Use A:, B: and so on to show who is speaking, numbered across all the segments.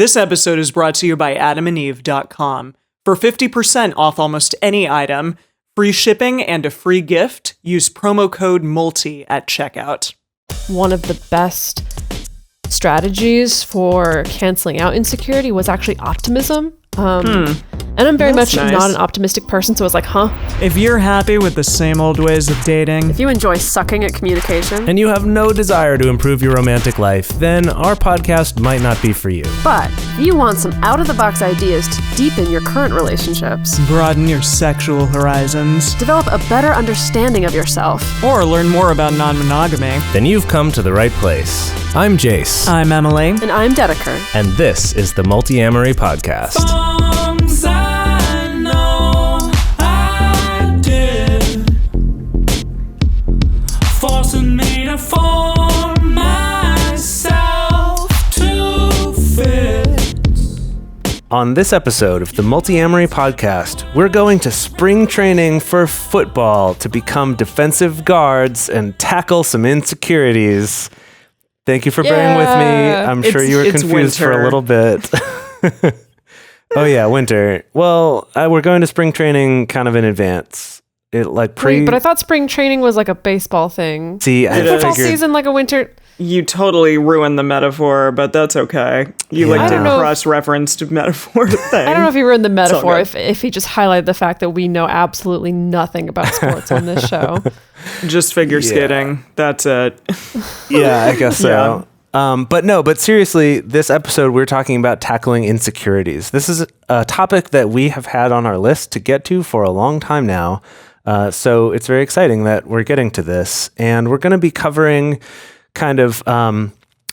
A: This episode is brought to you by adamandeve.com. For 50% off almost any item, free shipping, and a free gift, use promo code MULTI at checkout.
B: One of the best strategies for canceling out insecurity was actually optimism. And I'm very much
A: nice.
B: not an optimistic person, so I was like,
A: If you're happy with the same old ways of dating,
B: if you enjoy sucking at communication,
C: and you have no desire to improve your romantic life, then our podcast might not be for you.
B: but if you want some out-of-the-box ideas to deepen your current relationships,
A: broaden your sexual horizons,
B: develop a better understanding of yourself,
A: or learn more about non-monogamy,
C: Then you've come to the right place. I'm Jase,
A: I'm Emily.
B: and I'm Dedeker.
C: and this is the Multiamory podcast.
D: Songs I know I did, forcing me to form myself to fit.
C: On this episode of the Multiamory podcast, we're going to spring training for football to become defensive guards and tackle some insecurities. Thank you for bearing with me.
B: Yeah.
C: I'm sure you were
A: It's
C: confused for
A: winter.
C: a little bit. Oh yeah, winter. Well, we're going to spring training kind of in advance. It like pre.
B: Wait, but I thought spring training was like a baseball thing.
C: See, I
B: Football
C: figured.
B: season like a winter.
A: You totally ruined the metaphor, but that's okay. You
C: Yeah.
A: like
C: I
A: to
C: don't
B: know if-
A: cross-referenced metaphor thing.
B: I don't know if he ruined the metaphor,
A: good.
B: if he just highlighted the fact that we know absolutely nothing about sports on this show.
A: Just figure skating. That's it.
C: Yeah, I guess so.
A: Yeah.
C: But seriously, this episode we're talking about tackling insecurities. This is a topic that we have had on our list to get to for a long time now. So it's very exciting that we're getting to this. And we're going to be covering kind of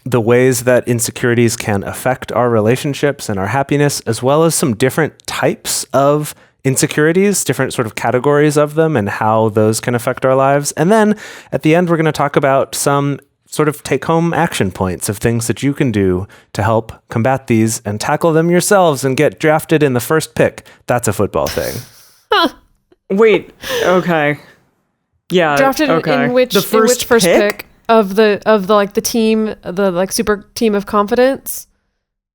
C: the ways that insecurities can affect our relationships and our happiness, as well as some different types of insecurities, different sort of categories of them, and how those can affect our lives. And then at the end, we're going to talk about some sort of take-home action points of things that you can do to help combat these and tackle them yourselves and get drafted in the first pick. That's a football thing.
A: Wait. Okay. Yeah.
B: Drafted
A: okay.
B: in which first pick of the like the team, the like super team of confidence?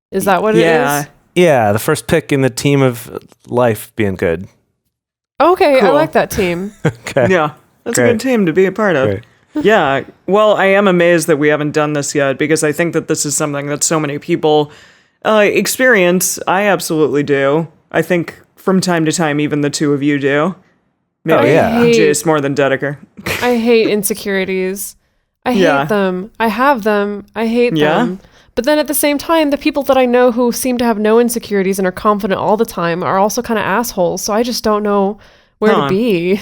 B: Is that what it is?
C: Yeah, the first pick in the team of life being good.
B: Okay, I
A: Cool.
B: like that team.
C: Okay.
A: Yeah. That's a
C: Great.
A: good team to be a part of.
C: Great.
A: Yeah. Well, I am amazed that we haven't done this yet because I think that this is something that so many people experience. I absolutely do. I think from time to time, even the two of you do. Maybe
C: Oh, yeah.
B: I hate,
A: Jase more than Dedeker.
B: I hate insecurities. I
A: Yeah.
B: hate them. I have them. I hate
A: Yeah?
B: them. But then at the same time, the people that I know who seem to have no insecurities and are confident all the time are also kind of assholes. So I just don't know where
A: Huh.
B: to be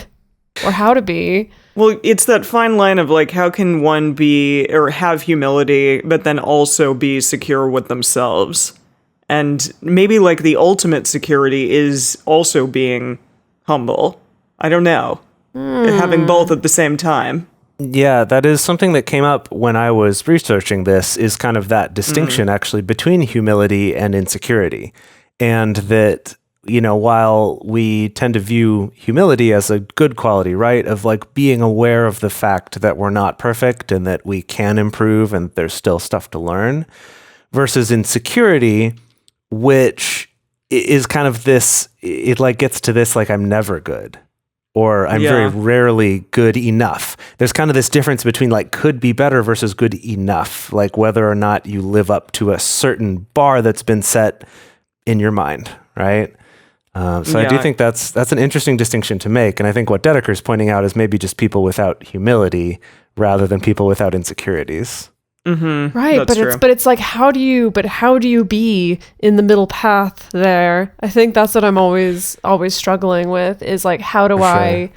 B: or how to be.
A: Well, it's that fine line of like, how can one be or have humility, but then also be secure with themselves? And maybe like the ultimate security is also being humble. I don't know. Having both at the same time.
C: Yeah, that is something that came up when I was researching this, is kind of that distinction actually between humility and insecurity. And that, you know, while we tend to view humility as a good quality, right, of like being aware of the fact that we're not perfect and that we can improve and there's still stuff to learn, versus insecurity, which is kind of this, it like gets to this like I'm never good. Or I'm very rarely good enough. There's kind of this difference between like could be better versus good enough, like whether or not you live up to a certain bar that's been set in your mind, right? So I do think that's an interesting distinction to make. And I think what Dedeker's pointing out is maybe just people without humility rather than people without insecurities.
A: Mm-hmm.
B: Right,
A: That's
B: but it's like how do you be in the middle path there? I think that's what I'm always struggling with is like how do I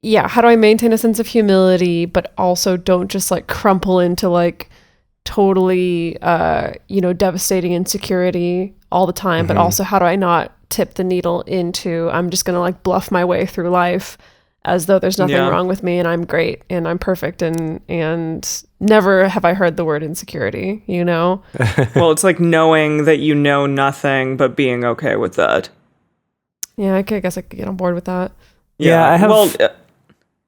B: maintain a sense of humility but also don't just like crumple into like totally devastating insecurity all the time, but also how do I not tip the needle into I'm just going to like bluff my way through life as though there's nothing wrong with me and I'm great and I'm perfect and never have I heard the word insecurity, you know?
A: Well, it's like knowing that you know nothing, but being okay with that.
B: Yeah, I guess I could get on board with that.
C: Yeah, I have.
A: Well,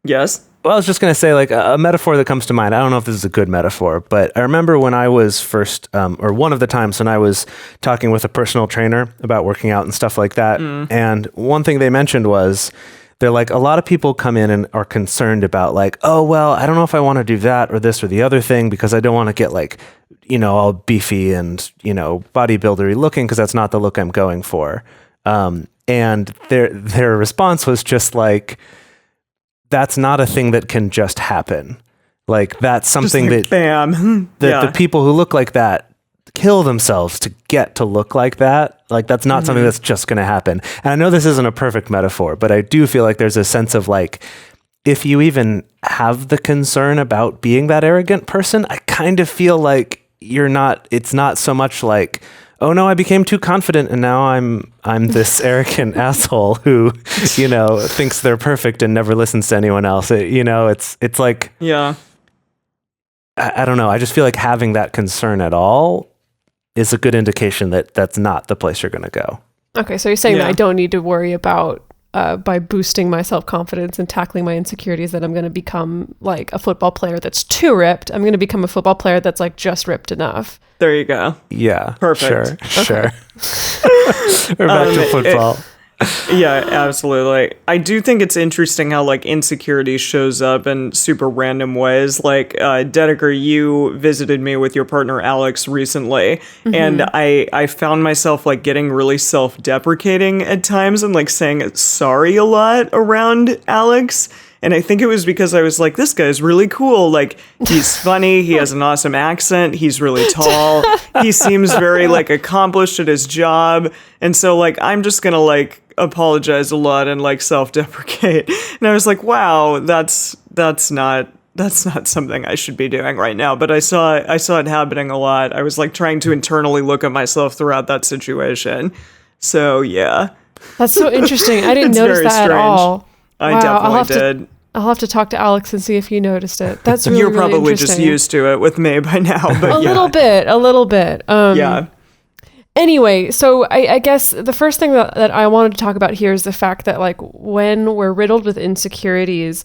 A: yes.
C: Well, I was just going to say, like, a metaphor that comes to mind. I don't know if this is a good metaphor, but I remember when I was first, or one of the times when I was talking with a personal trainer about working out and stuff like that. And one thing they mentioned was, they're like, a lot of people come in and are concerned about like, oh, well, I don't know if I want to do that or this or the other thing because I don't want to get like, all beefy and, bodybuildery looking because that's not the look I'm going for. And their response was just like, that's not a thing that can just happen. Like that's something
A: like,
C: that
A: bam.
C: that the people who look like that kill themselves to get to look like that. Like that's not something that's just going to happen. And I know this isn't a perfect metaphor, but I do feel like there's a sense of like, if you even have the concern about being that arrogant person, I kind of feel like it's not so much like, oh no, I became too confident and now I'm this arrogant asshole who, thinks they're perfect and never listens to anyone else. It's like,
A: yeah,
C: I don't know. I just feel like having that concern at all is a good indication that that's not the place you're going to go.
B: Okay. So you're saying that I don't need to worry about, by boosting my self-confidence and tackling my insecurities, that I'm going to become like a football player that's too ripped. I'm going to become a football player that's like just ripped enough.
A: There you go.
C: Yeah.
A: Perfect.
C: Sure. We're back to football.
A: Yeah, absolutely. I do think it's interesting how like insecurity shows up in super random ways. Like Dedeker, you visited me with your partner Alex recently, and I found myself like getting really self-deprecating at times and like saying sorry a lot around Alex. And I think it was because I was like, this guy's really cool. Like, he's funny. He has an awesome accent. He's really tall. He seems very, like, accomplished at his job. And so, like, I'm just going to, like, apologize a lot and, like, self-deprecate. And I was like, wow, that's not something I should be doing right now. But I saw it happening a lot. I was, like, trying to internally look at myself throughout that situation. So, yeah.
B: That's so interesting. I didn't notice that
A: strange.
B: at all.
A: I
B: Wow,
A: definitely did.
B: I'll have to talk to Alex and see if he noticed it. That's really,
A: You're
B: really
A: probably
B: interesting.
A: just used to it with me by now, but
B: a little bit.
A: Yeah.
B: Anyway, so I guess the first thing that I wanted to talk about here is the fact that like when we're riddled with insecurities,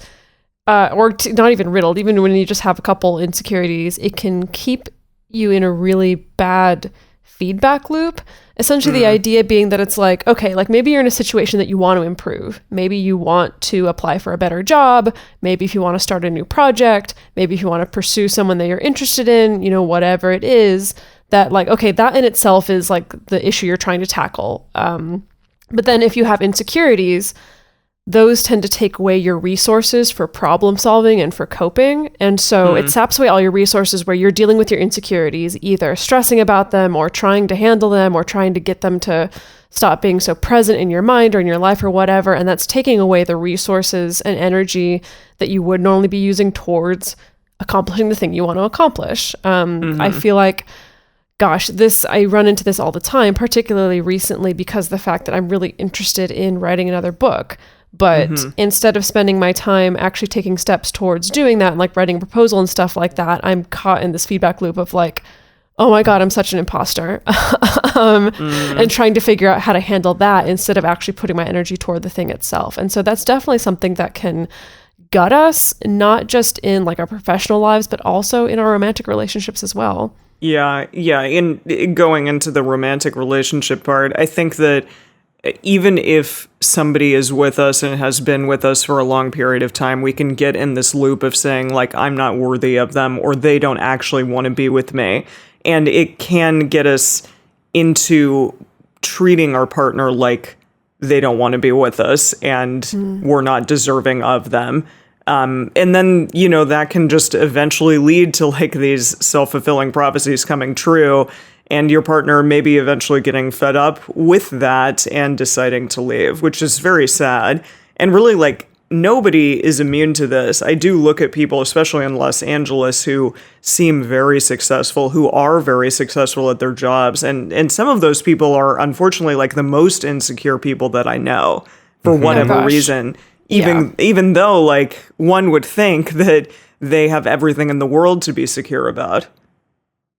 B: not even riddled, even when you just have a couple insecurities, it can keep you in a really bad feedback loop. Essentially, the idea being that it's like, okay, like maybe you're in a situation that you want to improve. Maybe you want to apply for a better job. Maybe if you want to start a new project, maybe if you want to pursue someone that you're interested in, whatever it is, that like, okay, that in itself is like the issue you're trying to tackle. But then if you have insecurities, those tend to take away your resources for problem solving and for coping. And so it saps away all your resources where you're dealing with your insecurities, either stressing about them or trying to handle them or trying to get them to stop being so present in your mind or in your life or whatever. And that's taking away the resources and energy that you would normally be using towards accomplishing the thing you want to accomplish. I feel like, gosh, I run into this all the time, particularly recently because of the fact that I'm really interested in writing another book. But instead of spending my time actually taking steps towards doing that and like writing a proposal and stuff like that, I'm caught in this feedback loop of like, oh my God, I'm such an imposter. And trying to figure out how to handle that instead of actually putting my energy toward the thing itself. And so that's definitely something that can gut us, not just in like our professional lives, but also in our romantic relationships as well.
A: Yeah. In going into the romantic relationship part, I think that even if somebody is with us and has been with us for a long period of time, we can get in this loop of saying, like, I'm not worthy of them, or they don't actually want to be with me. And it can get us into treating our partner like they don't want to be with us and we're not deserving of them. And then, that can just eventually lead to like these self-fulfilling prophecies coming true. And your partner maybe eventually getting fed up with that and deciding to leave, which is very sad. And really, like, nobody is immune to this. I do look at people, especially in Los Angeles, who seem very successful, who are very successful at their jobs. And some of those people are, unfortunately, like the most insecure people that I know for whatever reason. Even though, like, one would think that they have everything in the world to be secure about.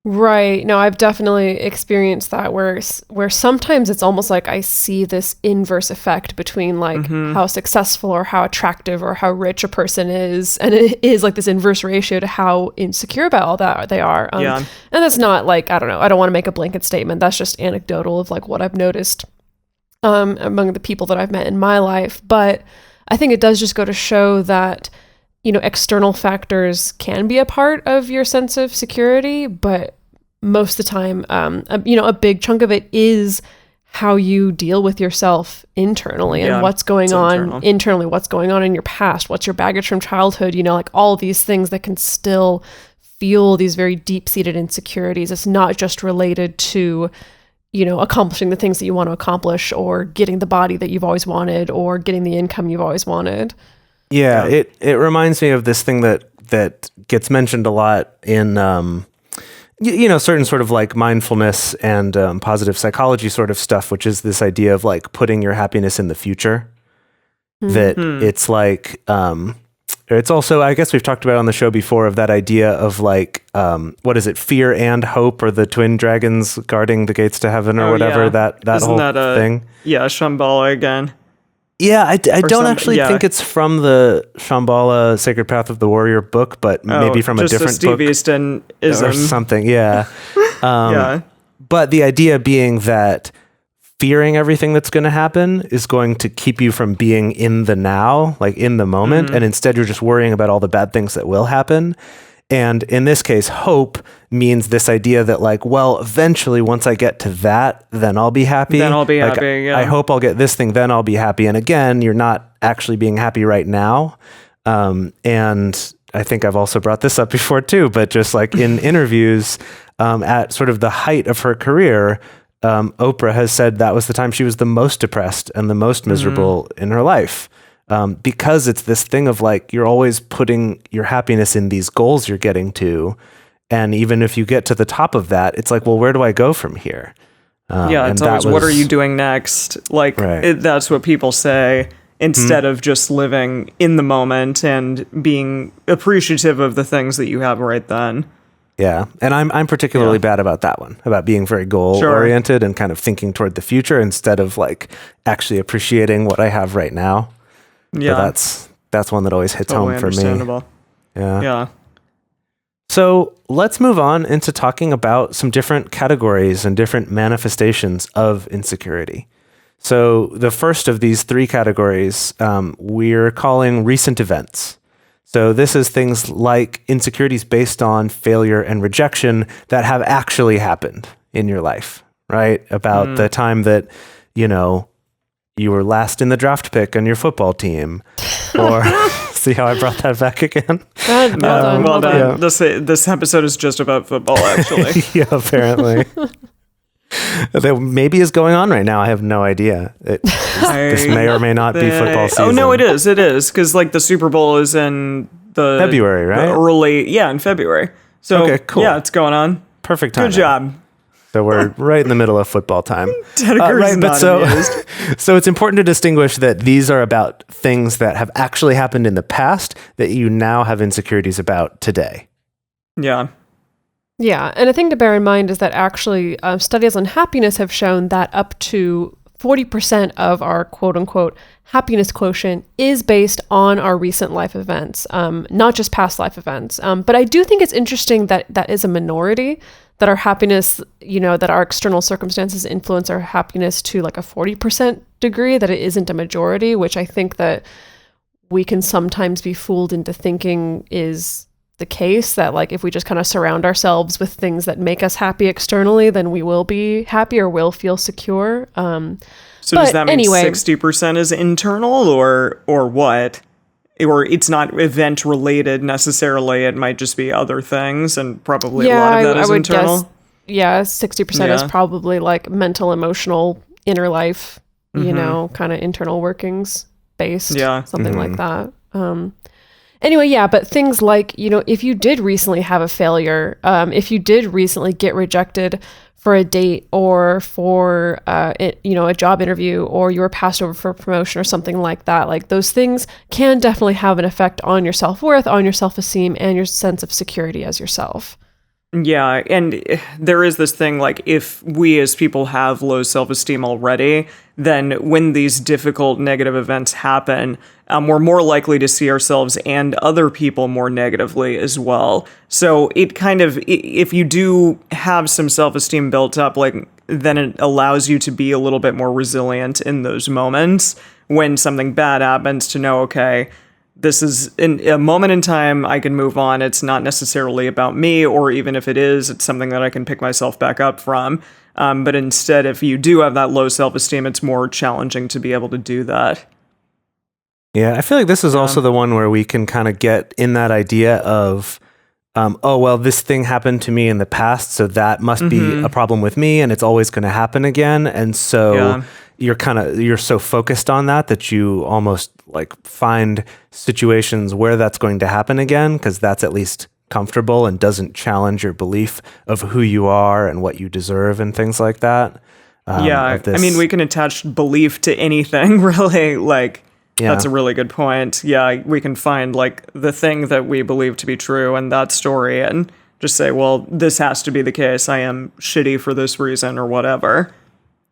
B: Right. No, I've definitely experienced that where sometimes it's almost like I see this inverse effect between like how successful or how attractive or how rich a person is, and it is like this inverse ratio to how insecure about all that they are. And that's not like, I don't know, I don't want to make a blanket statement. That's just anecdotal of like what I've noticed among the people that I've met in my life. But I think it does just go to show that, you know, external factors can be a part of your sense of security, but most of the time, you know, a big chunk of it is how you deal with yourself internally and what's going on internally, what's going on in your past, what's your baggage from childhood, you know, like all these things that can still fuel these very deep-seated insecurities. It's not just related to, you know, accomplishing the things that you want to accomplish or getting the body that you've always wanted or getting the income you've always wanted.
C: Yeah, it reminds me of this thing that gets mentioned a lot in, you know, certain sort of like mindfulness and positive psychology sort of stuff, which is this idea of like putting your happiness in the future. That it's like, it's also, I guess we've talked about on the show before, of that idea of like, what is it, fear and hope, or the twin dragons guarding the gates to heaven or whatever, that
A: Isn't
C: whole thing.
A: Yeah, Shambhala again.
C: Yeah, I don't actually think it's from the Shambhala Sacred Path of the Warrior book, but maybe from a different
A: Steve
C: book.
A: Easton
C: Or something, yeah. But the idea being that fearing everything that's going to happen is going to keep you from being in the now, like in the moment, and instead you're just worrying about all the bad things that will happen. And in this case, hope means this idea that like, well, eventually once I get to that, then I'll be happy.
A: Then I'll be
C: like,
A: happy, yeah.
C: I hope I'll get this thing, then I'll be happy. And again, you're not actually being happy right now. And I think I've also brought this up before too, but just like in interviews at sort of the height of her career, Oprah has said that was the time she was the most depressed and the most miserable in her life. Because it's this thing of like, you're always putting your happiness in these goals you're getting to. And even if you get to the top of that, it's like, well, where do I go from here?
A: It's always, what are you doing next? Like, that's what people say, instead of just living in the moment and being appreciative of the things that you have right then.
C: Yeah. And I'm particularly bad about that one, about being very goal oriented and kind of thinking toward the future instead of like actually appreciating what I have right now. Yeah. So that's one that always hits home for me. Yeah. So let's move on into talking about some different categories and different manifestations of insecurity. So the first of these three categories, we're calling recent events. So this is things like insecurities based on failure and rejection that have actually happened in your life, right? About the time that, you know, you were last in the draft pick on your football team, or see how I brought that back again?
A: Well done. Yeah. This episode is just about football, actually.
C: Yeah, apparently. That maybe is going on right now. I have no idea. This may or may not be football season.
A: Oh no, it is. It is, because like the Super Bowl is in the
C: February, right?
A: In February. So
C: okay, cool.
A: Yeah, it's going on.
C: Perfect time.
A: Good job.
C: So we're right in the middle of football time.
A: Dedeker's not amused.
C: So it's important to distinguish that these are about things that have actually happened in the past that you now have insecurities about today.
A: Yeah.
B: Yeah, and a thing to bear in mind is that actually studies on happiness have shown that up to 40% of our quote-unquote happiness quotient is based on our recent life events, not just past life events. But I do think it's interesting that that is a minority, that our happiness, you know, that our external circumstances influence our happiness to like a 40% degree, that it isn't a majority, which I think that we can sometimes be fooled into thinking is the case, that like if we just kind of surround ourselves with things that make us happy externally, then we will be happy or will feel secure.
A: So does that mean 60% is internal or what? Or it's not event related necessarily, it might just be other things, and probably a lot of that is internal?
B: Guess, 60% is probably like mental, emotional, inner life, you know, kind of internal workings based, something like that. Anyway, but things like, you know, if you did recently have a failure, if you did recently get rejected for a date or for, you know, a job interview, or you were passed over for a promotion or something like that, like those things can definitely have an effect on your self-worth, on your self-esteem, and your sense of security as yourself.
A: Yeah, and there is this thing, like, if we as people have low self-esteem already, then when these difficult negative events happen, we're more likely to see ourselves and other people more negatively as well. So it kind of, if you do have some self-esteem built up, like, then it allows you to be a little bit more resilient in those moments when something bad happens, to know, okay, this is a moment in time, I can move on. It's not necessarily about me, or even if it is, it's something that I can pick myself back up from. But instead, if you do have that low self-esteem, it's more challenging to be able to do that.
C: Yeah, I feel like this is also the one where we can kind of get in that idea of, oh, well, this thing happened to me in the past, so that must be a problem with me, and it's always going to happen again. And so you're so focused on that you almost like find situations where that's going to happen again, because that's at least comfortable and doesn't challenge your belief of who you are and what you deserve and things like that.
A: I mean, we can attach belief to anything, really. Like, that's a really good point. Yeah, we can find like the thing that we believe to be true in that story and just say, well, this has to be the case. I am shitty for this reason or whatever.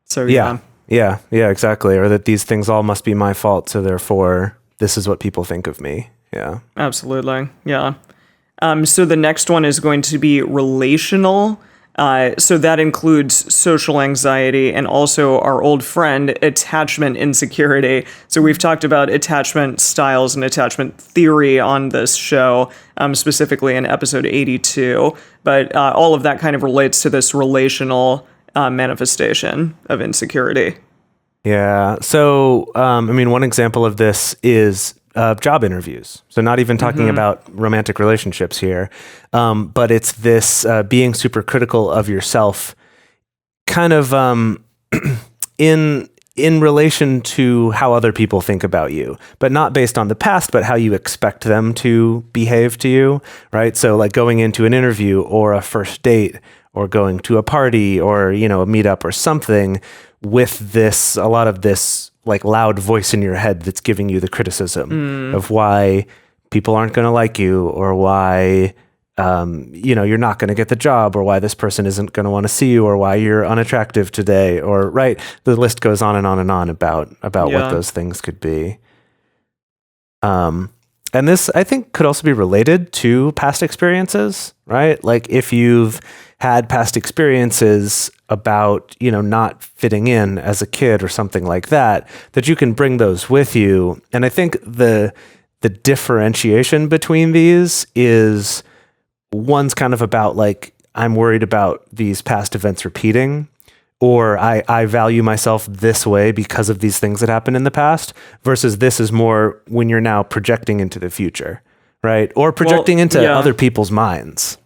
A: So
C: Yeah, exactly. Or that these things all must be my fault, so therefore this is what people think of me. Yeah.
A: Absolutely. Yeah. So the next one is going to be relational. So that includes social anxiety and also our old friend, attachment insecurity. So we've talked about attachment styles and attachment theory on this show, specifically in episode 82. But all of that kind of relates to this relational manifestation of insecurity.
C: Yeah. So, one example of this is job interviews. So not even talking about romantic relationships here, but it's this being super critical of yourself, kind of in relation to how other people think about you, but not based on the past, but how you expect them to behave to you, right? So like going into an interview or a first date, or going to a party or, a meetup or something, with a lot of this like loud voice in your head that's giving you the criticism of why people aren't going to like you, or why, you're not going to get the job, or why this person isn't going to want to see you, or why you're unattractive today, or right. The list goes on and on and on about what those things could be. And this, I think, could also be related to past experiences, right? Like if you've had past experiences about, not fitting in as a kid or something like that, that you can bring those with you. And I think the differentiation between these is, one's kind of about like, I'm worried about these past events repeating, or I value myself this way because of these things that happened in the past, versus this is more when you're now projecting into the future, right? Or projecting into other people's minds.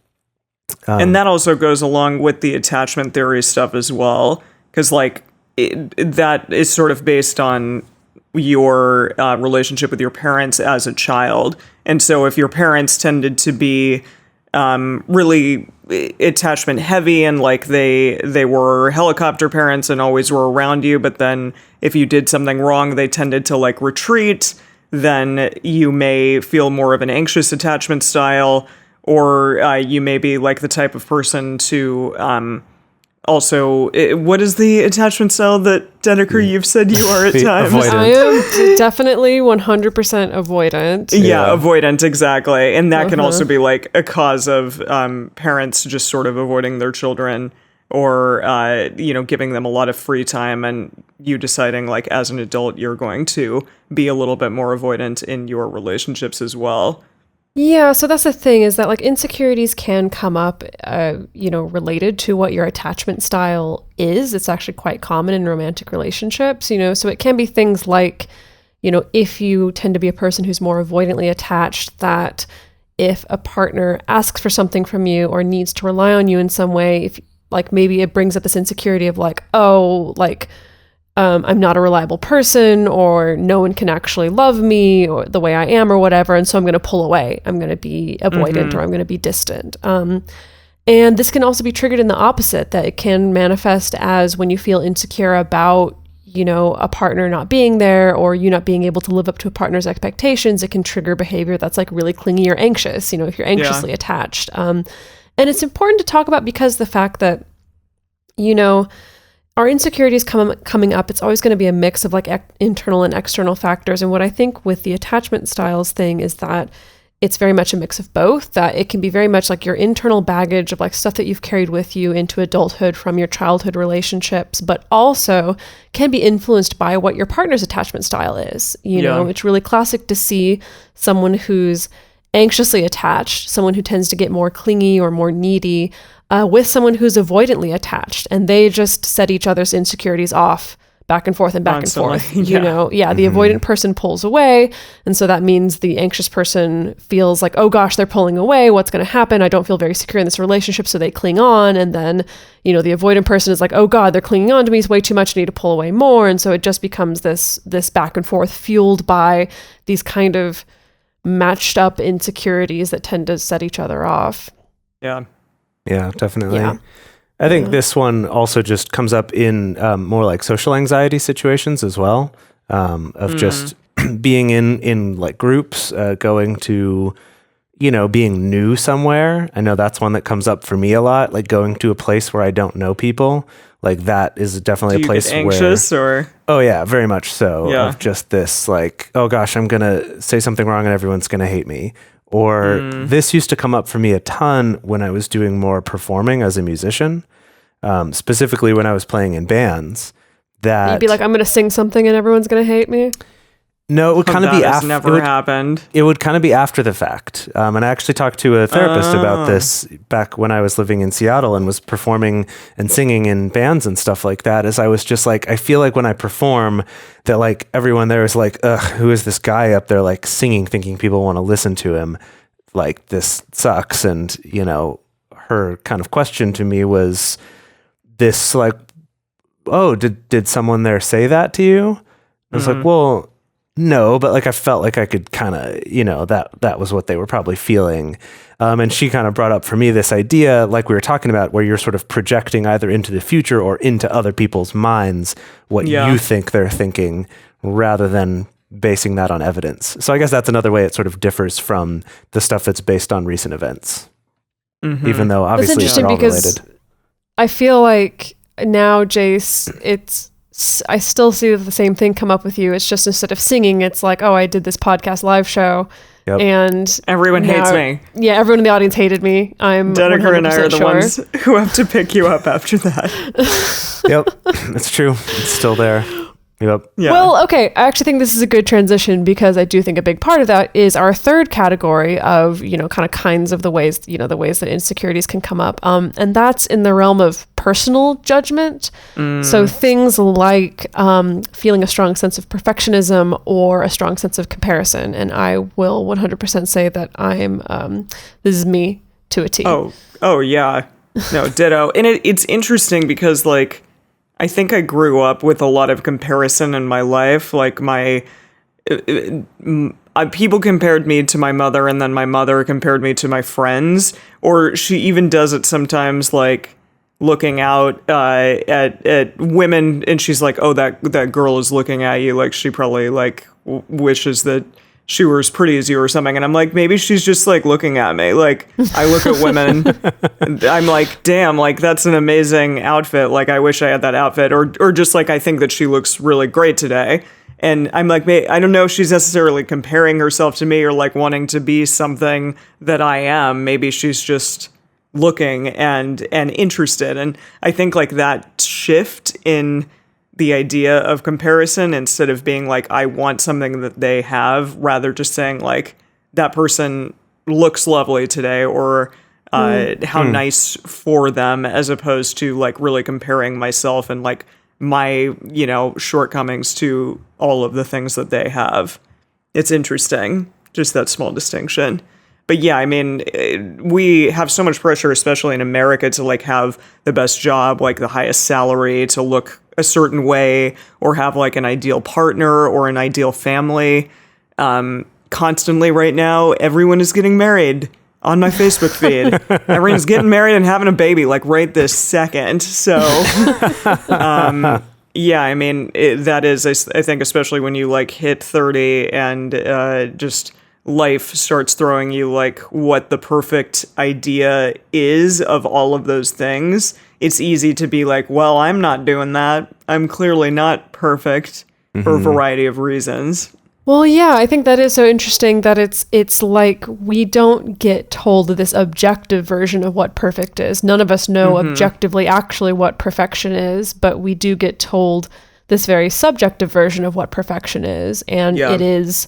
A: And that also goes along with the attachment theory stuff as well, because like that is sort of based on your relationship with your parents as a child. And so if your parents tended to be really attachment heavy, and like they were helicopter parents and always were around you, but then if you did something wrong, they tended to like retreat, then you may feel more of an anxious attachment style, or you may be like the type of person to also, what is the attachment style that, Dedeker, you've said you are at times?
C: Avoidant.
B: I am definitely 100% avoidant.
A: Yeah, avoidant, exactly. And that can also be like a cause of parents just sort of avoiding their children, or, giving them a lot of free time, and you deciding like as an adult, you're going to be a little bit more avoidant in your relationships as well.
B: Yeah, so that's the thing, is that like insecurities can come up, related to what your attachment style is. It's actually quite common in romantic relationships, so it can be things like, if you tend to be a person who's more avoidantly attached, that if a partner asks for something from you or needs to rely on you in some way, if like maybe it brings up this insecurity of like, I'm not a reliable person, or no one can actually love me or the way I am or whatever. And so I'm going to pull away. I'm going to be avoidant, or I'm going to be distant. And this can also be triggered in the opposite, that it can manifest as when you feel insecure about, a partner not being there, or you not being able to live up to a partner's expectations. It can trigger behavior that's like really clingy or anxious, if you're anxiously attached. And it's important to talk about because the fact that, our insecurities coming up, it's always going to be a mix of like internal and external factors. And what I think with the attachment styles thing is that it's very much a mix of both, that it can be very much like your internal baggage of like stuff that you've carried with you into adulthood from your childhood relationships, but also can be influenced by what your partner's attachment style is. It's really classic to see someone who's anxiously attached, someone who tends to get more clingy or more needy, with someone who's avoidantly attached, and they just set each other's insecurities off back and forth and back
A: Constantly.
B: and forth. The avoidant person pulls away, and so that means the anxious person feels like, oh gosh, they're pulling away, what's going to happen? I don't feel very secure in this relationship, so they cling on, and then the avoidant person is like, oh god, they're clinging on to me, it's way too much, I need to pull away more. And so it just becomes this back and forth fueled by these kind of matched up insecurities that tend to set each other off.
C: Yeah, definitely.
B: Yeah.
C: I think this one also just comes up in more like social anxiety situations as well, of just being in like groups, going to, being new somewhere. I know that's one that comes up for me a lot, like going to a place where I don't know people. Like that is definitely a place
A: where... anxious or...
C: Oh yeah, very much so.
A: Yeah.
C: Of just this like, oh gosh, I'm going to say something wrong and everyone's going to hate me. Or this used to come up for me a ton when I was doing more performing as a musician, specifically when I was playing in bands. That
B: you'd be like, I'm going to sing something and everyone's going to hate me.
C: No, it would kind of be after.
A: Never happened.
C: It would kind of be after the fact. And I actually talked to a therapist about this back when I was living in Seattle and was performing and singing in bands and stuff like that. As I was just like, I feel like when I perform that like everyone there is like, ugh, who is this guy up there like singing, thinking people want to listen to him? Like this sucks. And, her kind of question to me was this like, oh, did someone there say that to you? I was like, well, no, but like I felt like I could kind of, that was what they were probably feeling. And she kind of brought up for me this idea, like we were talking about, where you're sort of projecting either into the future or into other people's minds what you think they're thinking, rather than basing that on evidence. So I guess that's another way it sort of differs from the stuff that's based on recent events, even though obviously
B: it's
C: they're all
B: because
C: related.
B: I feel like now, Jase, I still see the same thing come up with you. It's just instead of singing, it's like, oh, I did this podcast live show, and
A: everyone hates me.
B: Yeah, everyone in the audience hated me. I'm
A: Dedeker and I are the
B: sure.
A: ones who have to pick you up after that.
C: Yep, it's true. It's still there. Yep.
B: Yeah. Well, okay. I actually think this is a good transition because I do think a big part of that is our third category of, kinds of the ways that insecurities can come up. And that's in the realm of personal judgment. So things like feeling a strong sense of perfectionism or a strong sense of comparison. And I will 100% say that this is me to a T.
A: Oh yeah. No, ditto. And it's interesting because like, I think I grew up with a lot of comparison in my life. Like people compared me to my mother, and then my mother compared me to my friends. Or she even does it sometimes, like looking out at women, and she's like, "Oh, that girl is looking at you. Like she probably like wishes that she were as pretty as you or something." And I'm like, maybe she's just like looking at me. Like I look at women and I'm like, damn, like that's an amazing outfit. Like I wish I had that outfit, or just like, I think that she looks really great today. And I'm like, I don't know if she's necessarily comparing herself to me or like wanting to be something that I am. Maybe she's just looking and interested. And I think like that shift in the idea of comparison, instead of being like, I want something that they have, rather just saying like, that person looks lovely today, or how nice for them, as opposed to like really comparing myself and like my, shortcomings to all of the things that they have. It's interesting, just that small distinction. But yeah, I mean, we have so much pressure, especially in America, to like have the best job, like the highest salary, to look a certain way, or have like an ideal partner or an ideal family. Constantly right now, everyone is getting married on my Facebook feed. Everyone's getting married and having a baby like right this second. So, yeah, I mean, that is, I think, especially when you like hit 30 and just life starts throwing you like what the perfect idea is of all of those things, it's easy to be like, well, I'm not doing that. I'm clearly not perfect for a variety of reasons.
B: Well, yeah, I think that is so interesting that it's like we don't get told this objective version of what perfect is. None of us know objectively actually what perfection is, but we do get told this very subjective version of what perfection is. And it is,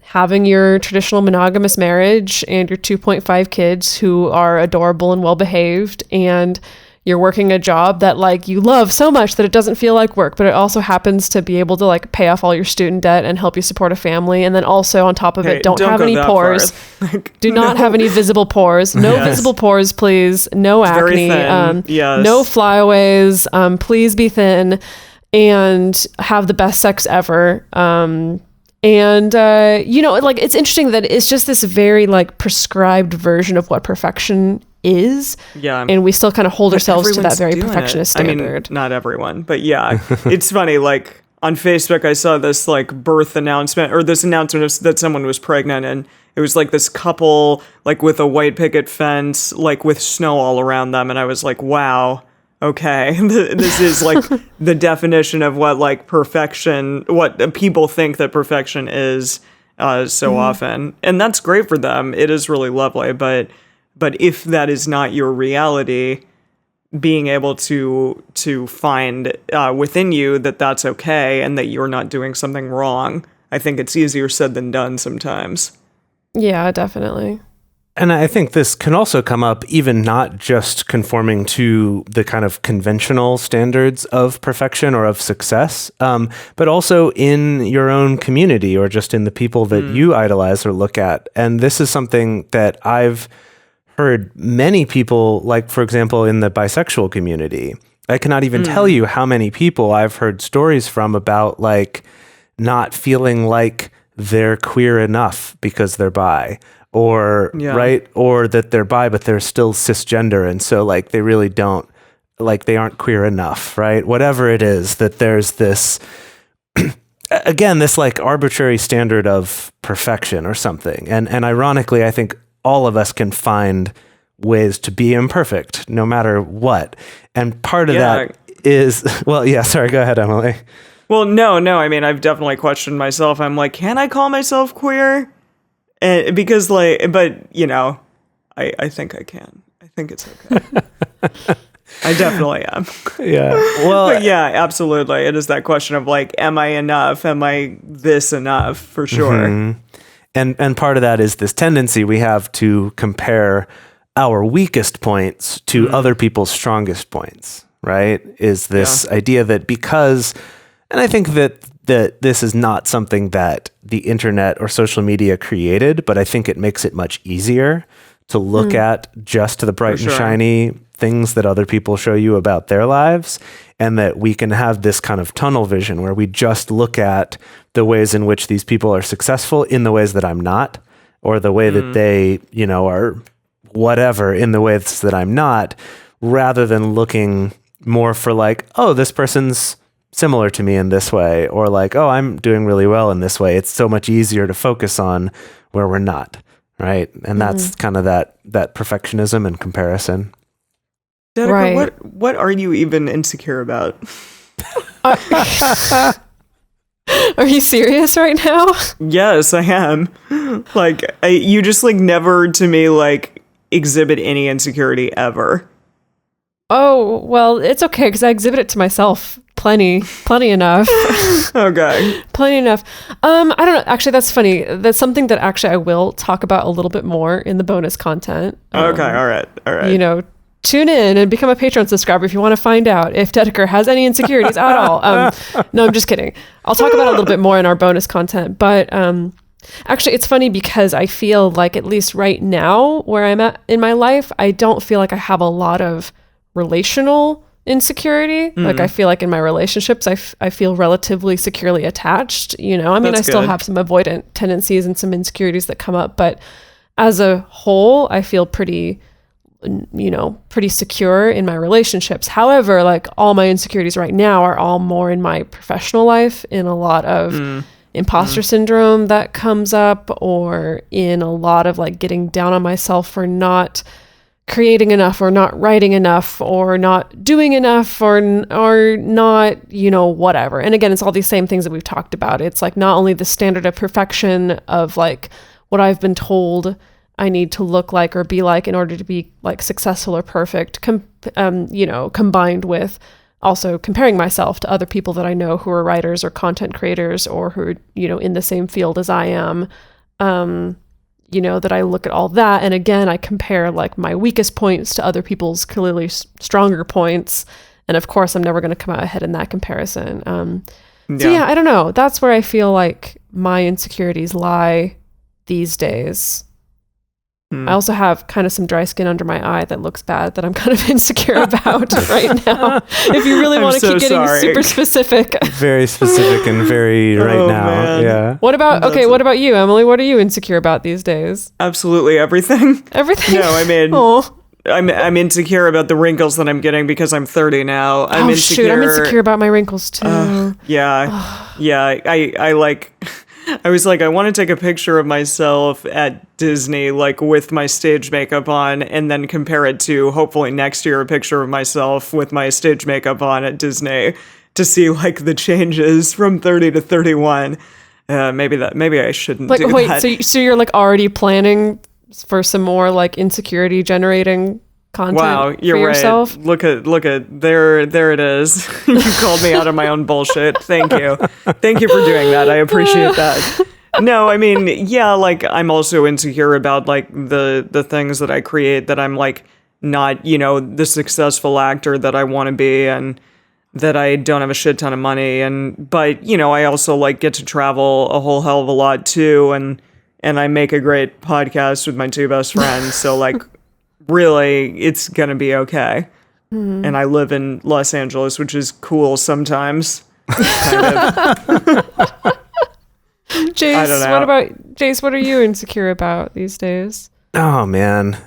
B: having your traditional monogamous marriage and your 2.5 kids who are adorable and well-behaved, and you're working a job that like you love so much that it doesn't feel like work, but it also happens to be able to like pay off all your student debt and help you support a family. And then also on top of it, don't have any pores. Do not have any visible pores. No visible pores, please. No acne. No flyaways. Please be thin and have the best sex ever. It's interesting that it's just this very like prescribed version of what perfection is. Yeah. And we still kind of hold ourselves to that very perfectionist standard.
A: I mean, not everyone, but yeah, it's funny. Like on Facebook, I saw this like birth announcement or this announcement that someone was pregnant, and it was like this couple like with a white picket fence, like with snow all around them. And I was like, wow. Okay, this is like the definition of what like perfection, what people think that perfection is so often. And that's great for them. It is really lovely. But if that is not your reality, being able to find within you that that's okay and that you're not doing something wrong, I think it's easier said than done sometimes.
B: Yeah, definitely.
C: And I think this can also come up even not just conforming to the kind of conventional standards of perfection or of success, but also in your own community or just in the people that you idolize or look at. And this is something that I've heard many people, like, for example, in the bisexual community. I cannot even tell you how many people I've heard stories from about like not feeling like they're queer enough because they're bi. Or, right? Or that they're bi, but they're still cisgender. And so like, they really don't, like they aren't queer enough, right? Whatever it is, that there's this, again, this like arbitrary standard of perfection or something. And ironically, I think all of us can find ways to be imperfect no matter what. And part of that is, well, yeah, sorry, go ahead, Emily.
A: Well, no, I mean, I've definitely questioned myself. I'm like, can I call myself queer? And because like, but I think I can. I think it's okay. I definitely am.
C: Yeah. Well,
A: but yeah, absolutely. It is that question of like, am I enough? Am I this enough? For sure.
C: And part of that is this tendency we have to compare our weakest points to other people's strongest points, right? Is this idea that because, and I think that this is not something that the internet or social media created, but I think it makes it much easier to look at just the bright and shiny things that other people show you about their lives, and that we can have this kind of tunnel vision where we just look at the ways in which these people are successful in the ways that I'm not, or the way that they, are whatever in the ways that I'm not, rather than looking more for like, oh, this person's similar to me in this way, or like, oh, I'm doing really well in this way. It's so much easier to focus on where we're not, right? And that's kind of that perfectionism and comparison.
A: Dedeker,
B: right.
A: What are you even insecure about?
B: Are you serious right now?
A: Yes, I am. Like, you just like never to me like exhibit any insecurity ever.
B: Oh, well, it's okay because I exhibit it to myself plenty enough.
A: Okay.
B: Plenty enough. I don't know. Actually, that's funny. That's something that actually I will talk about a little bit more in the bonus content.
A: Okay. All right.
B: Tune in and become a Patreon subscriber if you want to find out if Dedeker has any insecurities at all. No, I'm just kidding. I'll talk about it a little bit more in our bonus content. But actually, it's funny because I feel like, at least right now where I'm at in my life, I don't feel like I have a lot of relational insecurity. Like, I feel like in my relationships, I feel relatively securely attached. I mean,
A: That's
B: I still
A: good.
B: have some avoidant tendencies and some insecurities that come up. But as a whole, I feel pretty secure in my relationships. However, like all my insecurities right now are all more in my professional life, in a lot of, imposter syndrome that comes up, or in a lot of like getting down on myself for not creating enough, or not writing enough, or not doing enough, or not, whatever. And again, it's all these same things that we've talked about. It's like not only the standard of perfection of like what I've been told I need to look like or be like in order to be like successful or perfect, combined with also comparing myself to other people that I know who are writers or content creators, or who are, in the same field as I am. That I look at all that. And again, I compare like my weakest points to other people's clearly stronger points. And of course, I'm never going to come out ahead in that comparison. So yeah, I don't know. That's where I feel like my insecurities lie these days. I also have kind of some dry skin under my eye that looks bad that I'm kind of insecure about right now. If you really want to keep getting super specific.
C: Very specific and very right now.
A: Man.
C: Yeah.
B: What about you, Emily? What are you insecure about these days?
A: Absolutely everything.
B: Everything?
A: No, I mean,
B: oh.
A: I'm insecure about the wrinkles that I'm getting because I'm 30 now. I'm insecure.
B: Shoot, I'm insecure about my wrinkles too.
A: I was like, I want to take a picture of myself at Disney, like with my stage makeup on, and then compare it to hopefully next year a picture of myself with my stage makeup on at Disney to see like the changes from 30 to 31. Maybe I shouldn't do that.
B: So you're like already planning for some more like insecurity generating content.
A: Wow, you're
B: for
A: right.
B: yourself?
A: Look at there it is. You called me out of my own bullshit. Thank you for doing that. I appreciate that. No, I mean, yeah, like I'm also insecure about like the things that I create, that I'm like not, the successful actor that I want to be, and that I don't have a shit ton of money, but I also like get to travel a whole hell of a lot too, and I make a great podcast with my two best friends, so like really, it's gonna be okay. Mm-hmm. And I live in Los Angeles, which is cool sometimes. Kind of.
B: Jase,
A: I don't know.
B: Jase, what are you insecure about these days?
C: Oh man.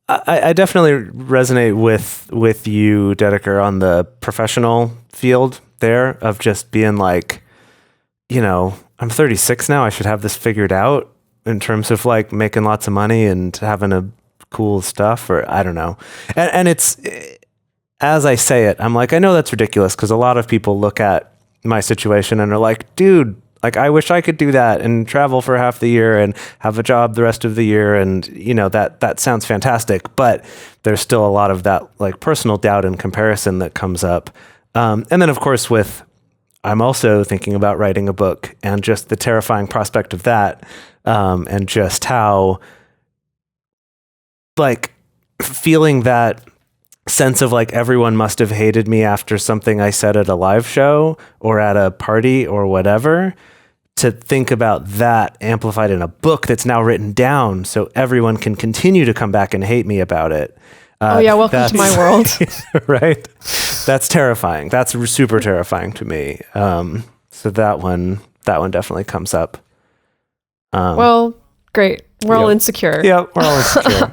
C: I definitely resonate with you, Dedeker, on the professional field there of just being like, I'm 36 now. I should have this figured out in terms of like making lots of money and having a cool stuff, or I don't know. And it's, as I say it, I'm like, I know that's ridiculous, because a lot of people look at my situation and are like, dude, like I wish I could do that and travel for half the year and have a job the rest of the year. And that sounds fantastic, but there's still a lot of that like personal doubt and comparison that comes up. And then of course I'm also thinking about writing a book, and just the terrifying prospect of that. And just how, like, feeling that sense of like everyone must have hated me after something I said at a live show or at a party or whatever, to think about that amplified in a book that's now written down so everyone can continue to come back and hate me about it.
B: Welcome to my world.
C: Right? That's terrifying. That's super terrifying to me. So that one definitely comes up.
B: Well, great. We're all insecure.
C: Yeah, we're all insecure.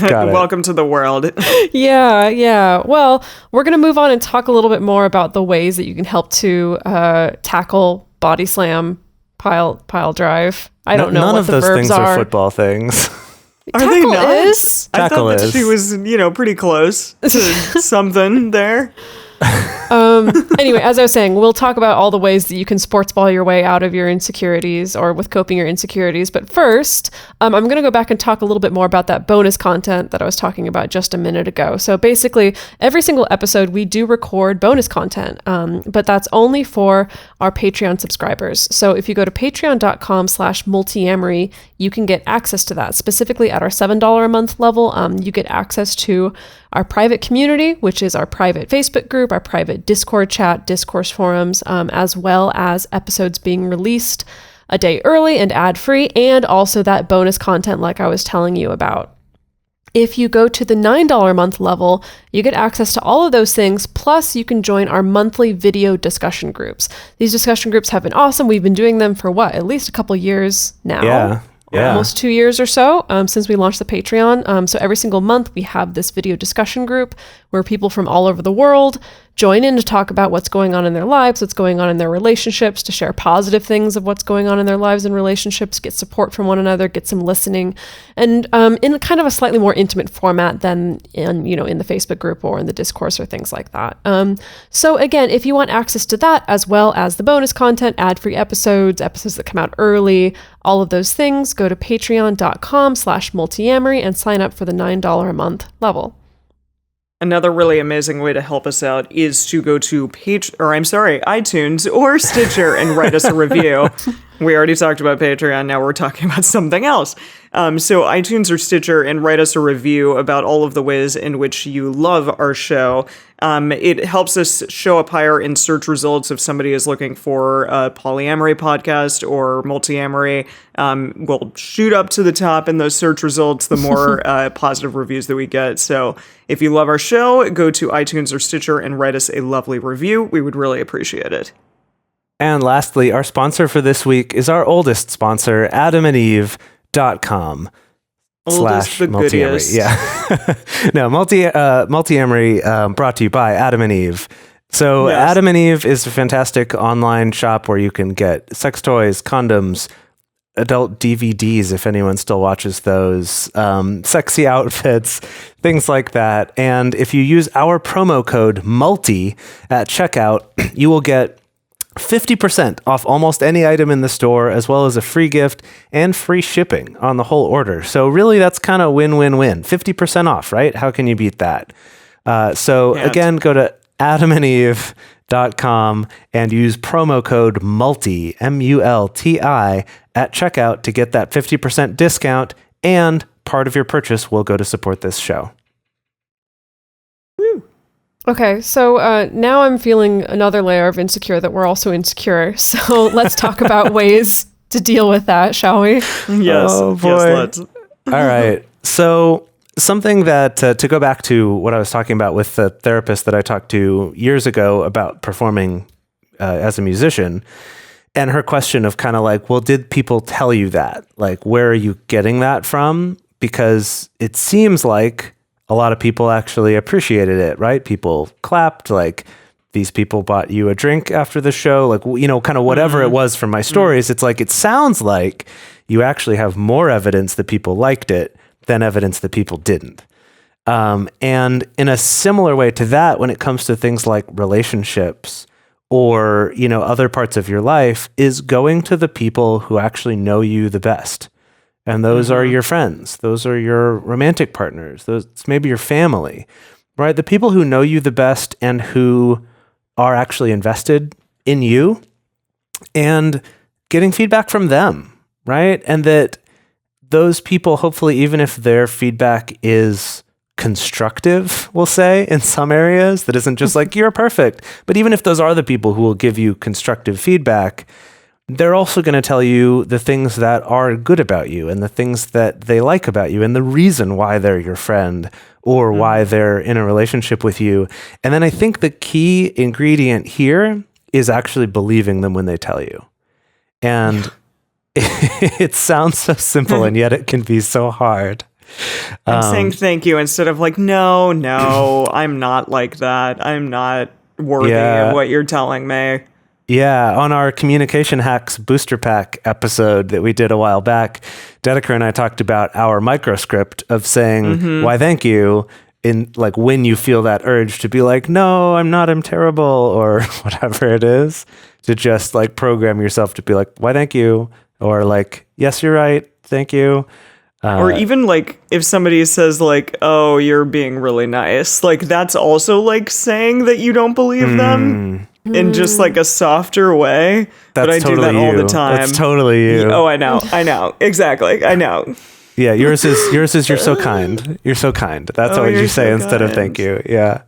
C: Got it.
A: Welcome to the world.
B: Yeah. Well, we're going to move on and talk a little bit more about the ways that you can help to tackle body slam, pile drive. I don't know
C: none
B: what
C: of
B: the
C: those
B: verbs
C: things are football things.
A: Are they not?
B: Is?
A: I
C: Tackle
A: thought that
C: is.
A: she was, pretty close to something there.
B: Anyway, as I was saying, we'll talk about all the ways that you can sports ball your way out of your insecurities, or with coping your insecurities. But first, I'm going to go back and talk a little bit more about that bonus content that I was talking about just a minute ago. So basically, every single episode, we do record bonus content, but that's only for our Patreon subscribers. So if you go to patreon.com/multiamory, you can get access to that. Specifically at our $7 a month level, you get access to our private community, which is our private Facebook group, our private Discord chat, discourse forums, as well as episodes being released a day early and ad-free, and also that bonus content like I was telling you about. If you go to the $9 a month level, you get access to all of those things, plus you can join our monthly video discussion groups. These discussion groups have been awesome. We've been doing them for at least a couple years now.
C: Yeah.
B: Almost 2 years or so since we launched the Patreon. So every single month we have this video discussion group where people from all over the world join in to talk about what's going on in their lives, what's going on in their relationships, to share positive things of what's going on in their lives and relationships, get support from one another, get some listening, and in kind of a slightly more intimate format than in the Facebook group or in the discourse or things like that. So again, if you want access to that, as well as the bonus content, ad-free episodes that come out early, all of those things, go to patreon.com/multiamory and sign up for the $9 a month level.
A: Another really amazing way to help us out is to go to iTunes or Stitcher and write us a review. We already talked about Patreon. Now we're talking about something else. So iTunes or Stitcher and write us a review about all of the ways in which you love our show. It helps us show up higher in search results if somebody is looking for a polyamory podcast or multiamory. We'll shoot up to the top in those search results the more positive reviews that we get. So if you love our show, go to iTunes or Stitcher and write us a lovely review. We would really appreciate it.
C: And lastly, our sponsor for this week is our oldest sponsor, adamandeve.com.
A: Oldest but
C: Multiamory.
A: goodiest.
C: Yeah. No, Multiamory brought to you by Adam and Eve. So
A: Yes.
C: Adam and Eve is a fantastic online shop where you can get sex toys, condoms, adult DVDs, if anyone still watches those, sexy outfits, things like that. And if you use our promo code MULTI at checkout, you will get 50% off almost any item in the store, as well as a free gift and free shipping on the whole order. So really, that's kind of win-win-win. 50% off, right? How can you beat that? Again, go to adamandeve.com and use promo code MULTI, MULTI, at checkout to get that 50% discount, and part of your purchase will go to support this show.
B: Okay, so now I'm feeling another layer of insecure that we're also insecure. So let's talk about ways to deal with that, shall we?
A: Yes.
C: Oh, boy.
A: Yes, let's.
C: All right. So something that, to go back to what I was talking about with the therapist that I talked to years ago about performing as a musician, and her question of kind of like, well, did people tell you that? Like, where are you getting that from? Because it seems like a lot of people actually appreciated it, right? People clapped, like these people bought you a drink after the show, like, kind of whatever it was from my stories. It's like, it sounds like you actually have more evidence that people liked it than evidence that people didn't. And in a similar way to that, when it comes to things like relationships or, other parts of your life, is going to the people who actually know you the best. And those are your friends. Those are your romantic partners. Those maybe your family, right? The people who know you the best and who are actually invested in you, and getting feedback from them, right? And that those people, hopefully, even if their feedback is constructive, we'll say, in some areas, that isn't just like, you're perfect. But even if those are the people who will give you constructive feedback, they're also going to tell you the things that are good about you and the things that they like about you and the reason why they're your friend or why they're in a relationship with you. And then I think the key ingredient here is actually believing them when they tell you. And it sounds so simple, and yet it can be so hard.
A: I'm saying thank you instead of like, no, I'm not like that. I'm not worthy of what you're telling me.
C: Yeah, on our Communication Hacks Booster Pack episode that we did a while back, Dedeker and I talked about our microscript of saying, why thank you, in like when you feel that urge to be like, no, I'm not, I'm terrible, or whatever it is, to just like program yourself to be like, why thank you, or like, yes, you're right, thank you.
A: Or even like if somebody says like, oh, you're being really nice, like that's also like saying that you don't believe them. In just like a softer way. But I
C: totally
A: do that all the time.
C: That's totally you.
A: Oh, I know. Exactly. I know.
C: Yeah, yours is you're so kind. You're so kind. That's what you say instead of thank you. Yeah.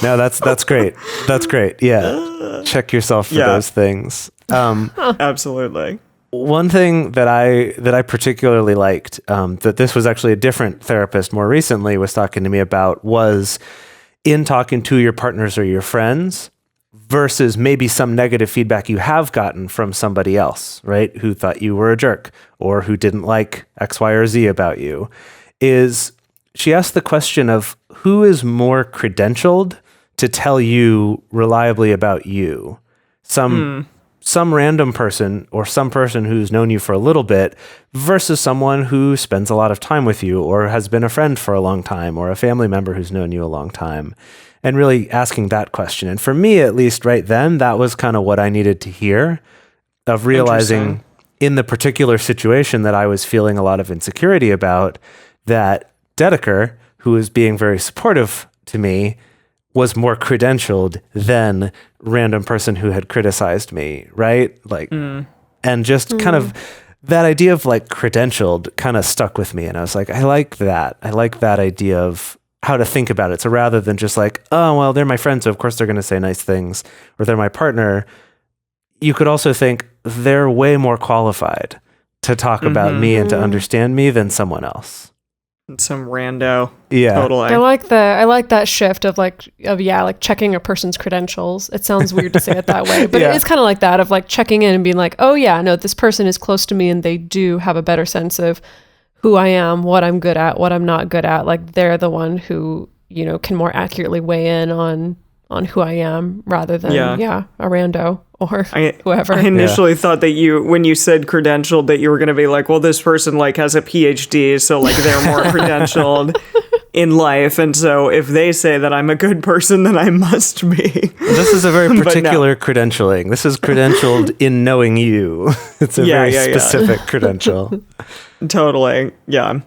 C: No, that's great. That's great. Yeah. Check yourself for those things.
A: Absolutely.
C: One thing that I particularly liked, that this was actually a different therapist more recently was talking to me about, was in talking to your partners or your friends, versus maybe some negative feedback you have gotten from somebody else, right? Who thought you were a jerk or who didn't like X, Y, or Z about you, is she asked the question of who is more credentialed to tell you reliably about you. Some random person or some person who's known you for a little bit versus someone who spends a lot of time with you or has been a friend for a long time or a family member who's known you a long time, and really asking that question. And for me, at least right then, that was kind of what I needed to hear, of realizing in the particular situation that I was feeling a lot of insecurity about, that Dedeker, who was being very supportive to me, was more credentialed than random person who had criticized me, right? Like, and just kind of that idea of like credentialed kind of stuck with me. And I was like, I like that. I like that idea of how to think about it. So rather than just like, oh, well, they're my friend, so of course they're going to say nice things, or they're my partner, you could also think they're way more qualified to talk about me and to understand me than someone else.
A: Some rando.
C: Yeah.
A: Totally.
B: I like that shift of like checking a person's credentials. It sounds weird to say it that way, but it is kind of like that, of like checking in and being like, oh yeah, no, this person is close to me and they do have a better sense of who I am, what I'm good at, what I'm not good at. Like they're the one who, you know, can more accurately weigh in on who I am rather than a rando or whoever.
A: I initially thought that when you said credentialed, that you were going to be like, well, this person like has a PhD, so like they're more credentialed in life, and so if they say that I'm a good person, then I must be.
C: This is a very particular credentialing. This is credentialed in knowing you. It's a very specific credential.
A: Totally. Yeah.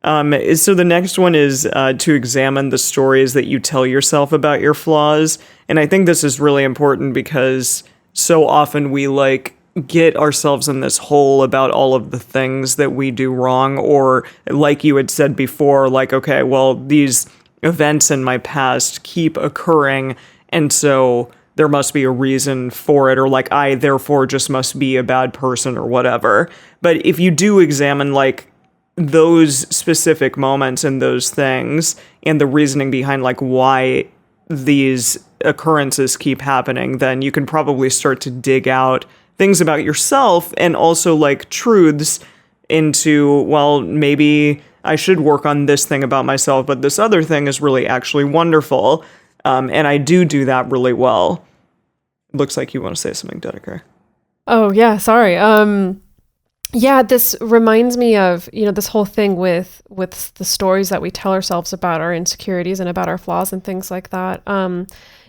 A: So the next one is to examine the stories that you tell yourself about your flaws. And I think this is really important because so often we like get ourselves in this hole about all of the things that we do wrong, or like you had said before, like, okay, well, these events in my past keep occurring, and so there must be a reason for it, or like I therefore just must be a bad person or whatever. But if you do examine like those specific moments and those things and the reasoning behind like why these occurrences keep happening, then you can probably start to dig out things about yourself and also like truths into, well, maybe I should work on this thing about myself, but this other thing is really actually wonderful. And I do that really well. Looks like you want to say something, Dedeker.
B: Oh yeah, sorry. Yeah, this reminds me of, you know, this whole thing with the stories that we tell ourselves about our insecurities and about our flaws and things like that.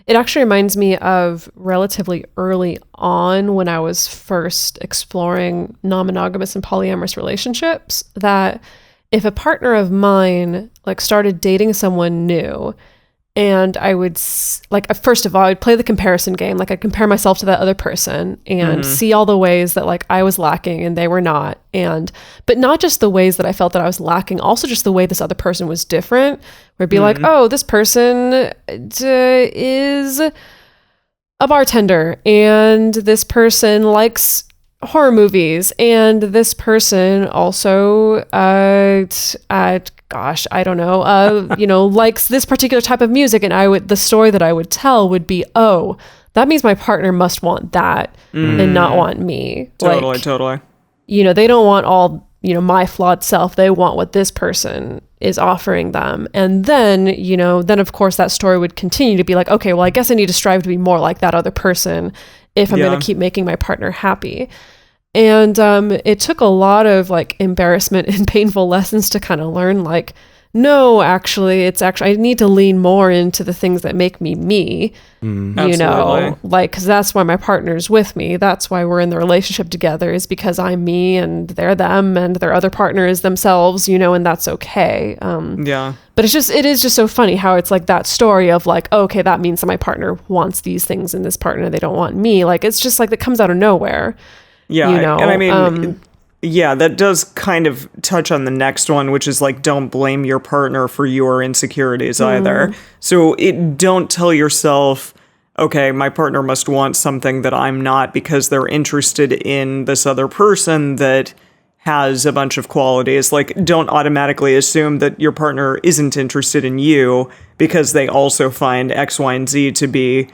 B: It actually reminds me of relatively early on when I was first exploring non-monogamous and polyamorous relationships, that if a partner of mine like started dating someone new, and I would, like, first of all, I would play the comparison game. Like, I'd compare myself to that other person and see all the ways that, like, I was lacking and they were not. But not just the ways that I felt that I was lacking, also just the way this other person was different. Where it'd be like, oh, this person is a bartender, and this person likes horror movies, and this person also, gosh, I don't know, you know, likes this particular type of music. And the story that I would tell would be, oh, that means my partner must want that and not want me.
A: Totally.
B: You know, they don't want all, you know, my flawed self. They want what this person is offering them. And then, you know, then of course that story would continue to be like, okay, well, I guess I need to strive to be more like that other person if I'm going to keep making my partner happy. And it took a lot of like embarrassment and painful lessons to kind of learn, like, no, actually, I need to lean more into the things that make me me, you know, like, because that's why my partner's with me. That's why we're in the relationship together, is because I'm me and they're them and their other partner is themselves, you know, and that's okay. But it is just so funny how it's like that story of like, oh, okay, that means that my partner wants these things in this partner. They don't want me. Like, it's just like, that comes out of nowhere. Yeah. You know?
A: And I mean, yeah, that does kind of touch on the next one, which is like, don't blame your partner for your insecurities either. So don't tell yourself, okay, my partner must want something that I'm not because they're interested in this other person that has a bunch of qualities. Like, don't automatically assume that your partner isn't interested in you because they also find X, Y, and Z to be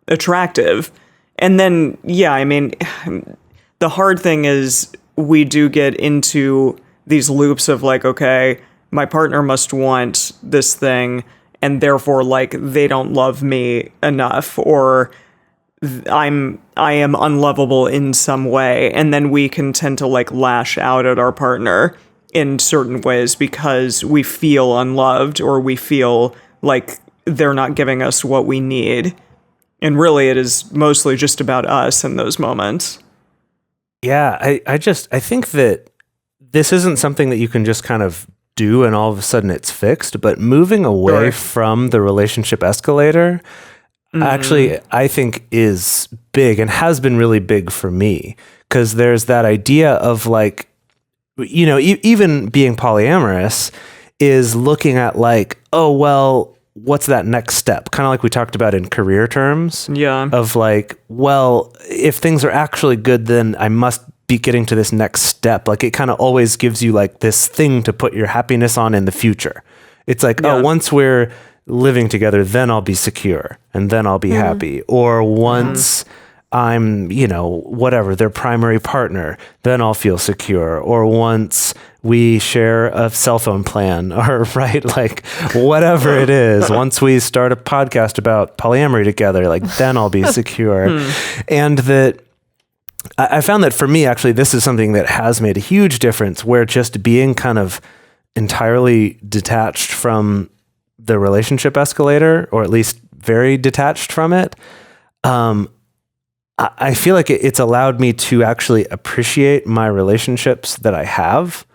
A: attractive. And then, yeah, I mean, the hard thing is we do get into these loops of like, okay, my partner must want this thing, and therefore like they don't love me enough, or I am unlovable in some way, and then we can tend to like lash out at our partner in certain ways because we feel unloved or we feel like they're not giving us what we need. And really it is mostly just about us in those moments.
C: Yeah, I think that this isn't something that you can just kind of do and all of a sudden it's fixed, but moving away from the relationship escalator actually, I think, is big and has been really big for me, because there's that idea of like, you know, even being polyamorous is looking at like, oh, well, what's that next step? Kind of like we talked about in career terms.
A: Yeah.
C: Of like, well, if things are actually good, then I must be getting to this next step. Like it kind of always gives you like this thing to put your happiness on in the future. It's like, oh, once we're living together, then I'll be secure and then I'll be happy. Or once I'm, you know, whatever, their primary partner, then I'll feel secure. Or once we share a cell phone plan, or right, like whatever it is, once we start a podcast about polyamory together, like then I'll be secure. And that I found that for me, actually, this is something that has made a huge difference, where just being kind of entirely detached from the relationship escalator, or at least very detached from it, I feel like it's allowed me to actually appreciate my relationships that I have.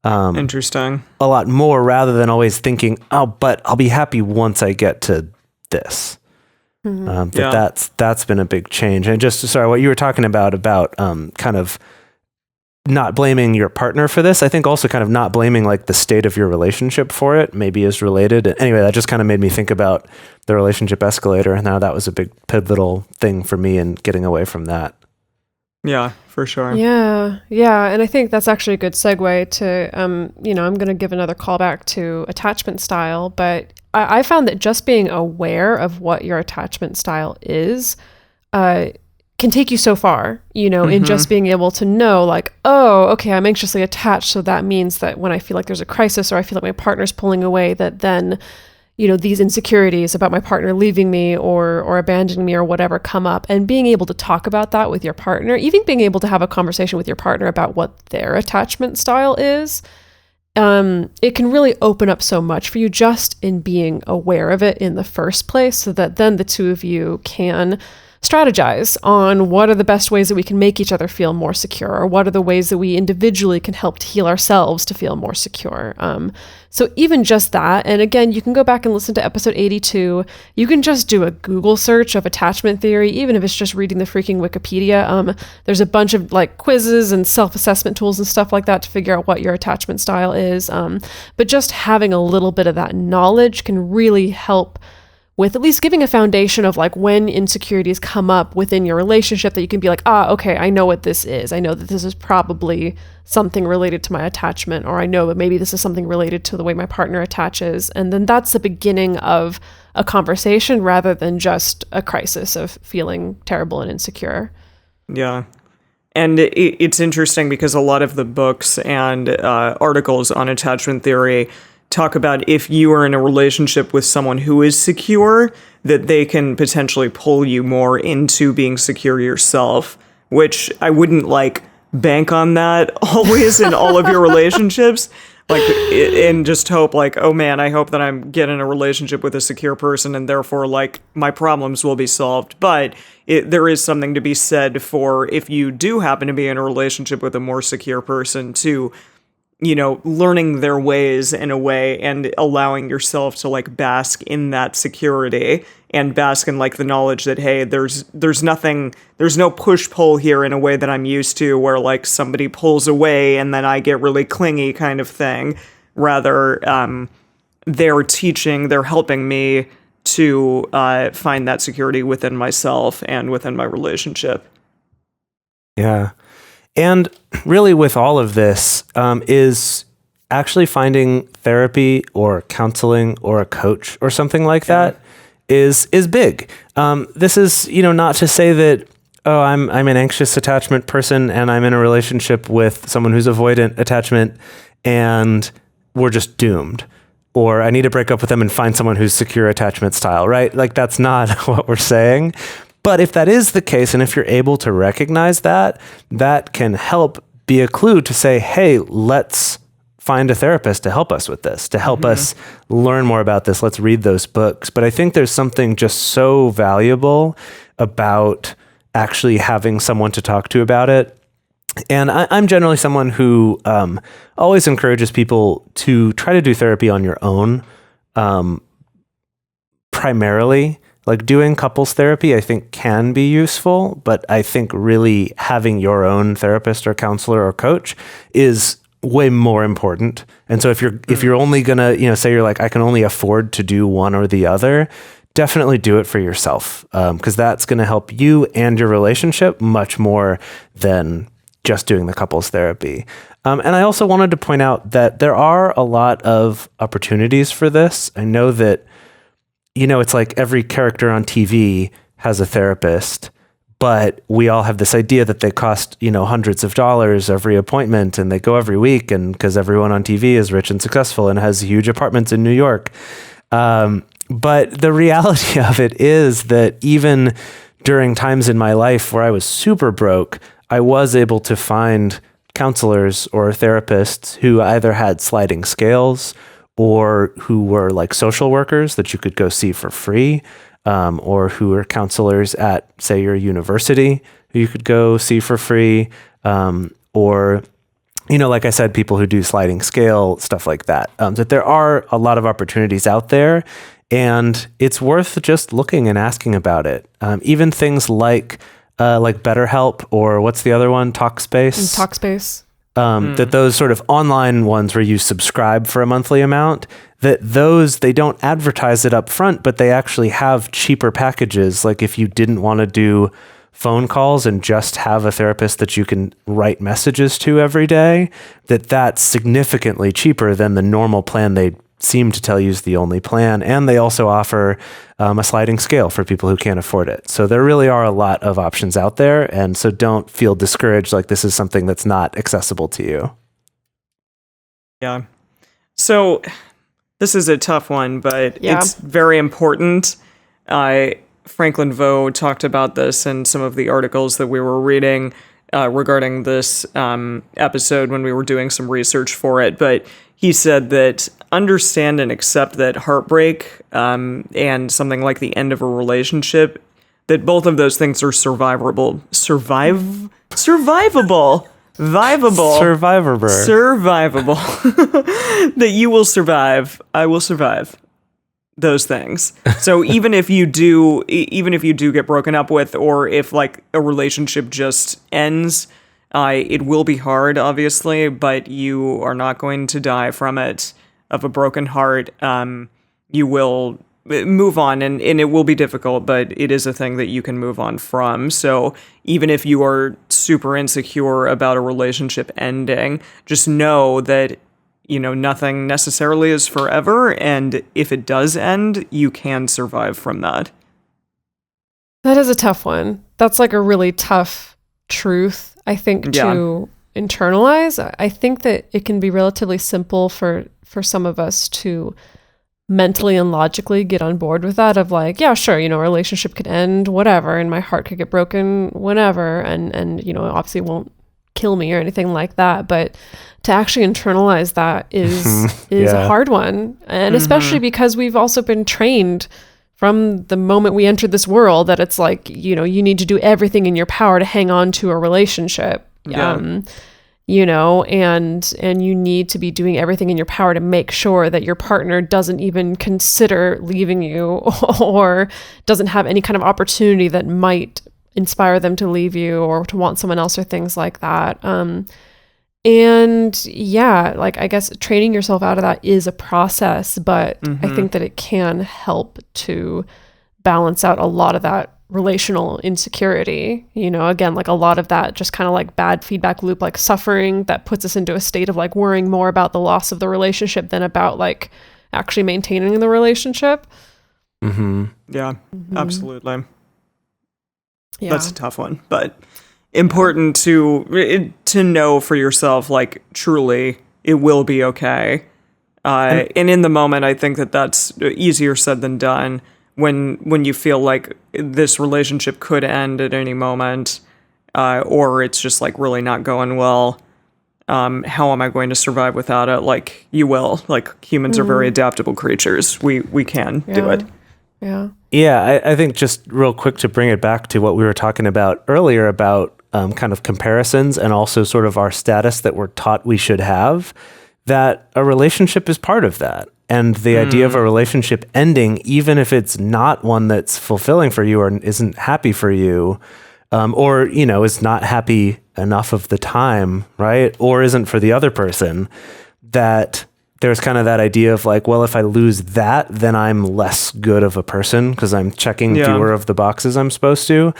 A: Interesting.
C: A lot more, rather than always thinking, oh, but I'll be happy once I get to this. That's been a big change. And just, sorry, what you were talking about kind of not blaming your partner for this, I think also kind of not blaming like the state of your relationship for it maybe is related. Anyway, that just kind of made me think about the relationship escalator, and now that was a big pivotal thing for me in getting away from that.
A: Yeah, for sure.
B: Yeah. And I think that's actually a good segue to, you know, I'm going to give another callback to attachment style, but I found that just being aware of what your attachment style is, can take you so far, you know, in just being able to know like, oh, okay, I'm anxiously attached. So that means that when I feel like there's a crisis, or I feel like my partner's pulling away, that then, you know, these insecurities about my partner leaving me or abandoning me or whatever come up, and being able to talk about that with your partner, even being able to have a conversation with your partner about what their attachment style is, it can really open up so much for you just in being aware of it in the first place, so that then the two of you can strategize on what are the best ways that we can make each other feel more secure, or what are the ways that we individually can help to heal ourselves to feel more secure. So even just that, and again, you can go back and listen to episode 82. You can just do a Google search of attachment theory, even if it's just reading the freaking Wikipedia. There's a bunch of like quizzes and self-assessment tools and stuff like that to figure out what your attachment style is. But just having a little bit of that knowledge can really help with at least giving a foundation of like when insecurities come up within your relationship, that you can be like, okay, I know what this is. I know that this is probably something related to my attachment, or I know that maybe this is something related to the way my partner attaches. And then that's the beginning of a conversation rather than just a crisis of feeling terrible and insecure.
A: Yeah. And it's interesting because a lot of the books and articles on attachment theory talk about if you are in a relationship with someone who is secure, that they can potentially pull you more into being secure yourself, which I wouldn't like bank on that always in all of your relationships. Like, and just hope like, oh man, I hope that I'm getting a relationship with a secure person and therefore like my problems will be solved. But there is something to be said for if you do happen to be in a relationship with a more secure person to, you know, learning their ways in a way and allowing yourself to like bask in that security and bask in like the knowledge that, hey, there's no push-pull here in a way that I'm used to, where like somebody pulls away and then I get really clingy kind of thing. Rather, they're helping me to find that security within myself and within my relationship.
C: Yeah. And really with all of this is actually finding therapy or counseling or a coach or something like that is big. This is, you know, not to say that, oh, I'm an anxious attachment person and I'm in a relationship with someone who's avoidant attachment and we're just doomed. or I need to break up with them and find someone who's secure attachment style, right? Like that's not what we're saying. But if that is the case, and if you're able to recognize that, that can help be a clue to say, hey, let's find a therapist to help us with this, to help us learn more about this. Let's read those books. But I think there's something just so valuable about actually having someone to talk to about it. And I'm generally someone who always encourages people to try to do therapy on your own, primarily. Like doing couples therapy, I think can be useful, but I think really having your own therapist or counselor or coach is way more important. And so if you're only gonna, say you're like, I can only afford to do one or the other, definitely do it for yourself, because that's going to help you and your relationship much more than just doing the couples therapy. And I also wanted to point out that there are a lot of opportunities for this. I know that, it's like every character on TV has a therapist, but we all have this idea that they cost, hundreds of dollars every appointment, and they go every week, and because everyone on TV is rich and successful and has huge apartments in New York. But the reality of it is that even during times in my life where I was super broke, I was able to find counselors or therapists who either had sliding scales or who were like social workers that you could go see for free, or who were counselors at, say, your university who you could go see for free, or, like I said, people who do sliding scale, stuff like that. That there are a lot of opportunities out there, and it's worth just looking and asking about it. Even things like BetterHelp, or what's the other one? Talkspace.
B: Talkspace.
C: That those sort of online ones where you subscribe for a monthly amount, that those, they don't advertise it up front, but they actually have cheaper packages. Like if you didn't want to do phone calls and just have a therapist that you can write messages to every day, that's significantly cheaper than the normal plan they seem to tell you is the only plan. And they also offer a sliding scale for people who can't afford it. So there really are a lot of options out there. And so don't feel discouraged like this is something that's not accessible to you.
A: Yeah. So this is a tough one, but it's very important. Franklin Vo talked about this in some of the articles that we were reading regarding this episode when we were doing some research for it. But he said that understand and accept that heartbreak and something like the end of a relationship, that both of those things are survivable. Survivable. That you will survive. I will survive those things. So even if you do get broken up with, or if like a relationship just ends, it will be hard, obviously, but you are not going to die from it, of a broken heart. You will move on, and it will be difficult, but it is a thing that you can move on from. So even if you are super insecure about a relationship ending, just know that, nothing necessarily is forever, and if it does end, you can survive from that.
B: That is a tough one. That's like a really tough truth, I think, to internalize. I think that it can be relatively simple for some of us to mentally and logically get on board with that, of like, yeah, sure, a relationship could end, whatever, and my heart could get broken whenever, and obviously it won't kill me or anything like that. But to actually internalize that is a hard one, and especially because we've also been trained from the moment we entered this world that it's like, you need to do everything in your power to hang on to a relationship. And you need to be doing everything in your power to make sure that your partner doesn't even consider leaving you, or doesn't have any kind of opportunity that might inspire them to leave you or to want someone else, or things like that. I guess training yourself out of that is a process, but I think that it can help to balance out a lot of that relational insecurity, again, like a lot of that just kind of like bad feedback loop, like suffering that puts us into a state of like worrying more about the loss of the relationship than about like actually maintaining the relationship.
A: Yeah, absolutely. Yeah. That's a tough one, but important to know for yourself, like truly it will be okay. And in the moment, I think that that's easier said than done when you feel like this relationship could end at any moment, or it's just like really not going well. How am I going to survive without it? Like, you will. Like, humans are very adaptable creatures. We can do it.
B: Yeah.
C: Yeah, I think just real quick to bring it back to what we were talking about earlier about kind of comparisons and also sort of our status that we're taught we should have, that a relationship is part of that. And the idea of a relationship ending, even if it's not one that's fulfilling for you or isn't happy for you, or, you know, is not happy enough of the time, right? Or isn't for the other person, that there's kind of that idea of like, well, if I lose that, then I'm less good of a person because I'm checking fewer of the boxes I'm supposed to.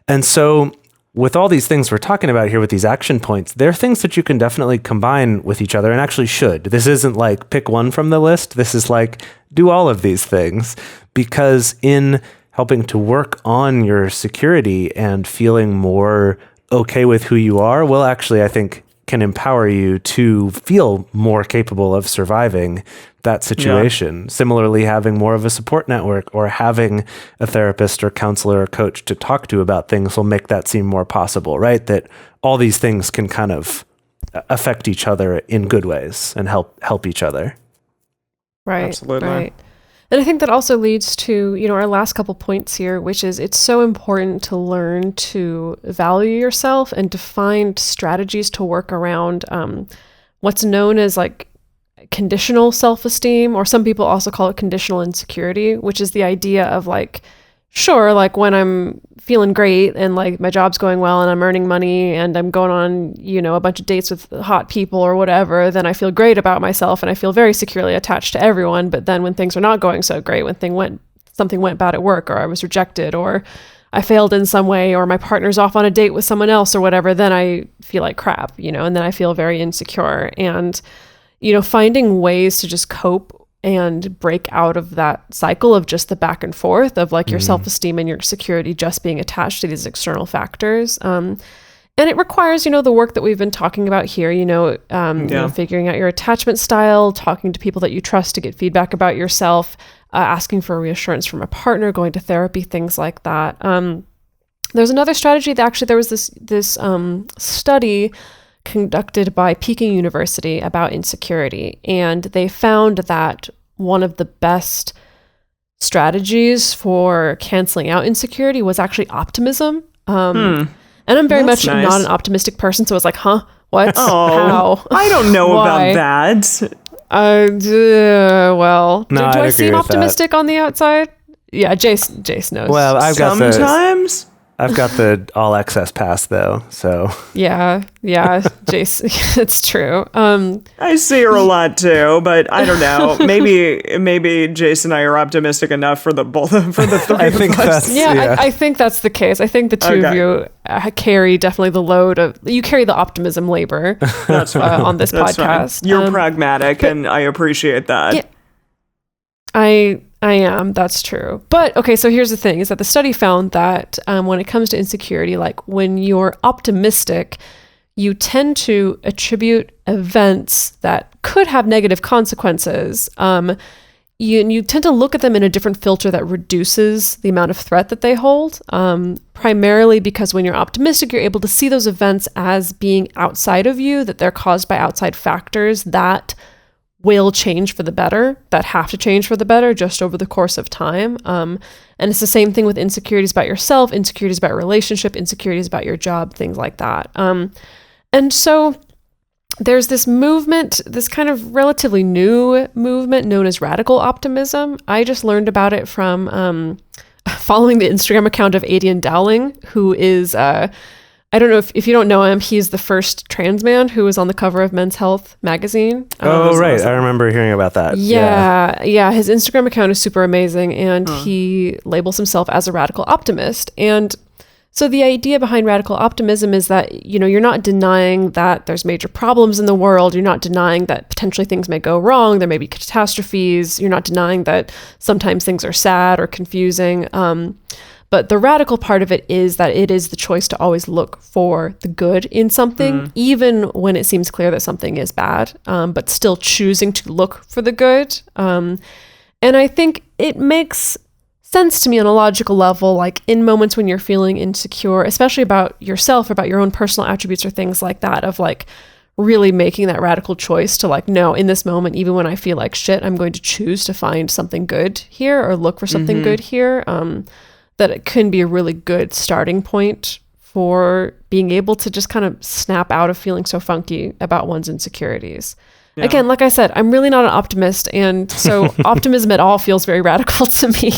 C: And so with all these things we're talking about here with these action points, there are things that you can definitely combine with each other and actually should. This isn't like pick one from the list. This is like do all of these things, because in helping to work on your security and feeling more okay with who you are will actually, I think, can empower you to feel more capable of surviving that situation. Yeah. Similarly, having more of a support network or having a therapist or counselor or coach to talk to about things will make that seem more possible, right? That all these things can kind of affect each other in good ways and help each other.
B: Right.
A: Absolutely.
B: Right. And I think that also leads to, you know, our last couple points here, which is it's so important to learn to value yourself and to find strategies to work around what's known as like conditional self-esteem, or some people also call it conditional insecurity, which is the idea of like, sure, like when I'm feeling great and like my job's going well and I'm earning money and I'm going on, you know, a bunch of dates with hot people or whatever, then I feel great about myself and I feel very securely attached to everyone. But then when things are not going so great, when something went bad at work, or I was rejected, or I failed in some way, or my partner's off on a date with someone else or whatever, then I feel like crap, you know, and then I feel very insecure. And, you know, finding ways to just cope and break out of that cycle of just the back and forth of like your self-esteem and your security just being attached to these external factors. And it requires, you know, the work that we've been talking about here, you know, you know, figuring out your attachment style, talking to people that you trust to get feedback about yourself, asking for reassurance from a partner, going to therapy, things like that. There's another strategy that actually there was this study conducted by Peking University about insecurity. And they found that one of the best strategies for canceling out insecurity was actually optimism. And I'm very much not an optimistic person. So it's like, huh? What? How?
A: I don't know about that.
B: Well, do I seem optimistic on the outside? Yeah, Jase knows.
C: Well,
A: Sometimes.
C: I've got the all access pass though, so
B: yeah, Jase, it's true.
A: I see her a lot too, but I don't know. Maybe Jase and I are optimistic enough for the three
C: I think
A: of us.
B: I think that's the case. I think the two of you carry definitely the load of you carry the optimism labor.
A: That's right.
B: On this podcast.
A: Fine. You're pragmatic, and I appreciate that.
B: Yeah, I am. That's true. But okay, so here's the thing: is that the study found that when it comes to insecurity, like when you're optimistic, you tend to attribute events that could have negative consequences. You tend to look at them in a different filter that reduces the amount of threat that they hold. Primarily because when you're optimistic, you're able to see those events as being outside of you, that they're caused by outside factors that will change for the better, that have to change for the better just over the course of time. And it's the same thing with insecurities about yourself, insecurities about relationship, insecurities about your job, things like that. And so there's this movement, this kind of relatively new movement known as radical optimism. I just learned about it from following the Instagram account of Adian Dowling, who is I don't know if you don't know him, he's the first trans man who was on the cover of Men's Health magazine.
C: Oh, right. I remember hearing about that.
B: Yeah. His Instagram account is super amazing, and he labels himself as a radical optimist. And so the idea behind radical optimism is that, you know, you're not denying that there's major problems in the world. You're not denying that potentially things may go wrong. There may be catastrophes. You're not denying that sometimes things are sad or confusing. But the radical part of it is that it is the choice to always look for the good in something, even when it seems clear that something is bad, but still choosing to look for the good. And I think it makes sense to me on a logical level, like in moments when you're feeling insecure, especially about yourself, about your own personal attributes or things like that, of like really making that radical choice to like, no, in this moment, even when I feel like shit, I'm going to choose to find something good here or look for something good here. That it can be a really good starting point for being able to just kind of snap out of feeling so funky about one's insecurities. Yeah. Again, like I said, I'm really not an optimist, and so optimism at all feels very radical to me.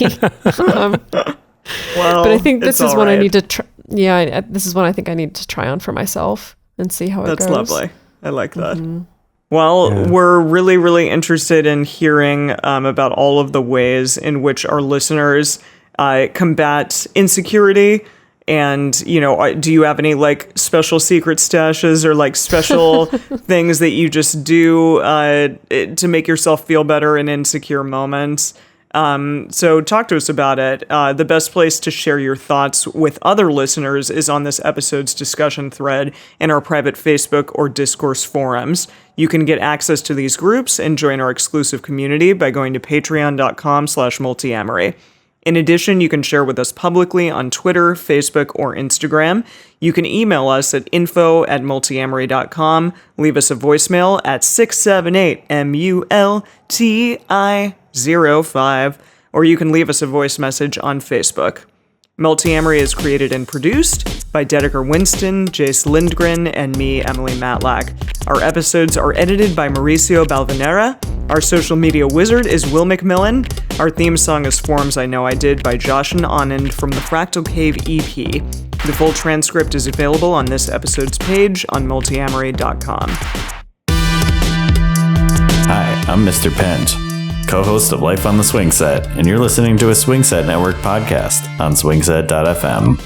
A: Well,
B: but I think this is one
A: right.
B: I need to try. Yeah, this is one I think I need to try on for myself and see how it goes.
A: That's lovely. I like that. Well, we're really, really interested in hearing about all of the ways in which our listeners combat insecurity. And, do you have any like special secret stashes or like special things that you just do to make yourself feel better in insecure moments? So talk to us about it. The best place to share your thoughts with other listeners is on this episode's discussion thread in our private Facebook or Discourse forums. You can get access to these groups and join our exclusive community by going to patreon.com/multiamory. In addition, you can share with us publicly on Twitter, Facebook, or Instagram. You can email us at info@multiamory.com, leave us a voicemail at 678-MULTI05, or you can leave us a voice message on Facebook. Multiamory is created and produced by Dedeker, Winston, Jase, Lindgren, and me, Emily Matlack. Our episodes are edited by Mauricio Balvanera. Our social media wizard is Will McMillan. Our theme song is Forms I Know I Did by Josh and Anand from the Fractal Cave EP. The full transcript is available on this episode's page on multiamory.com.
E: Hi, I'm Mr. Penge, co-host of Life on the Swing Set, and you're listening to a Swing Set Network podcast on swingset.fm.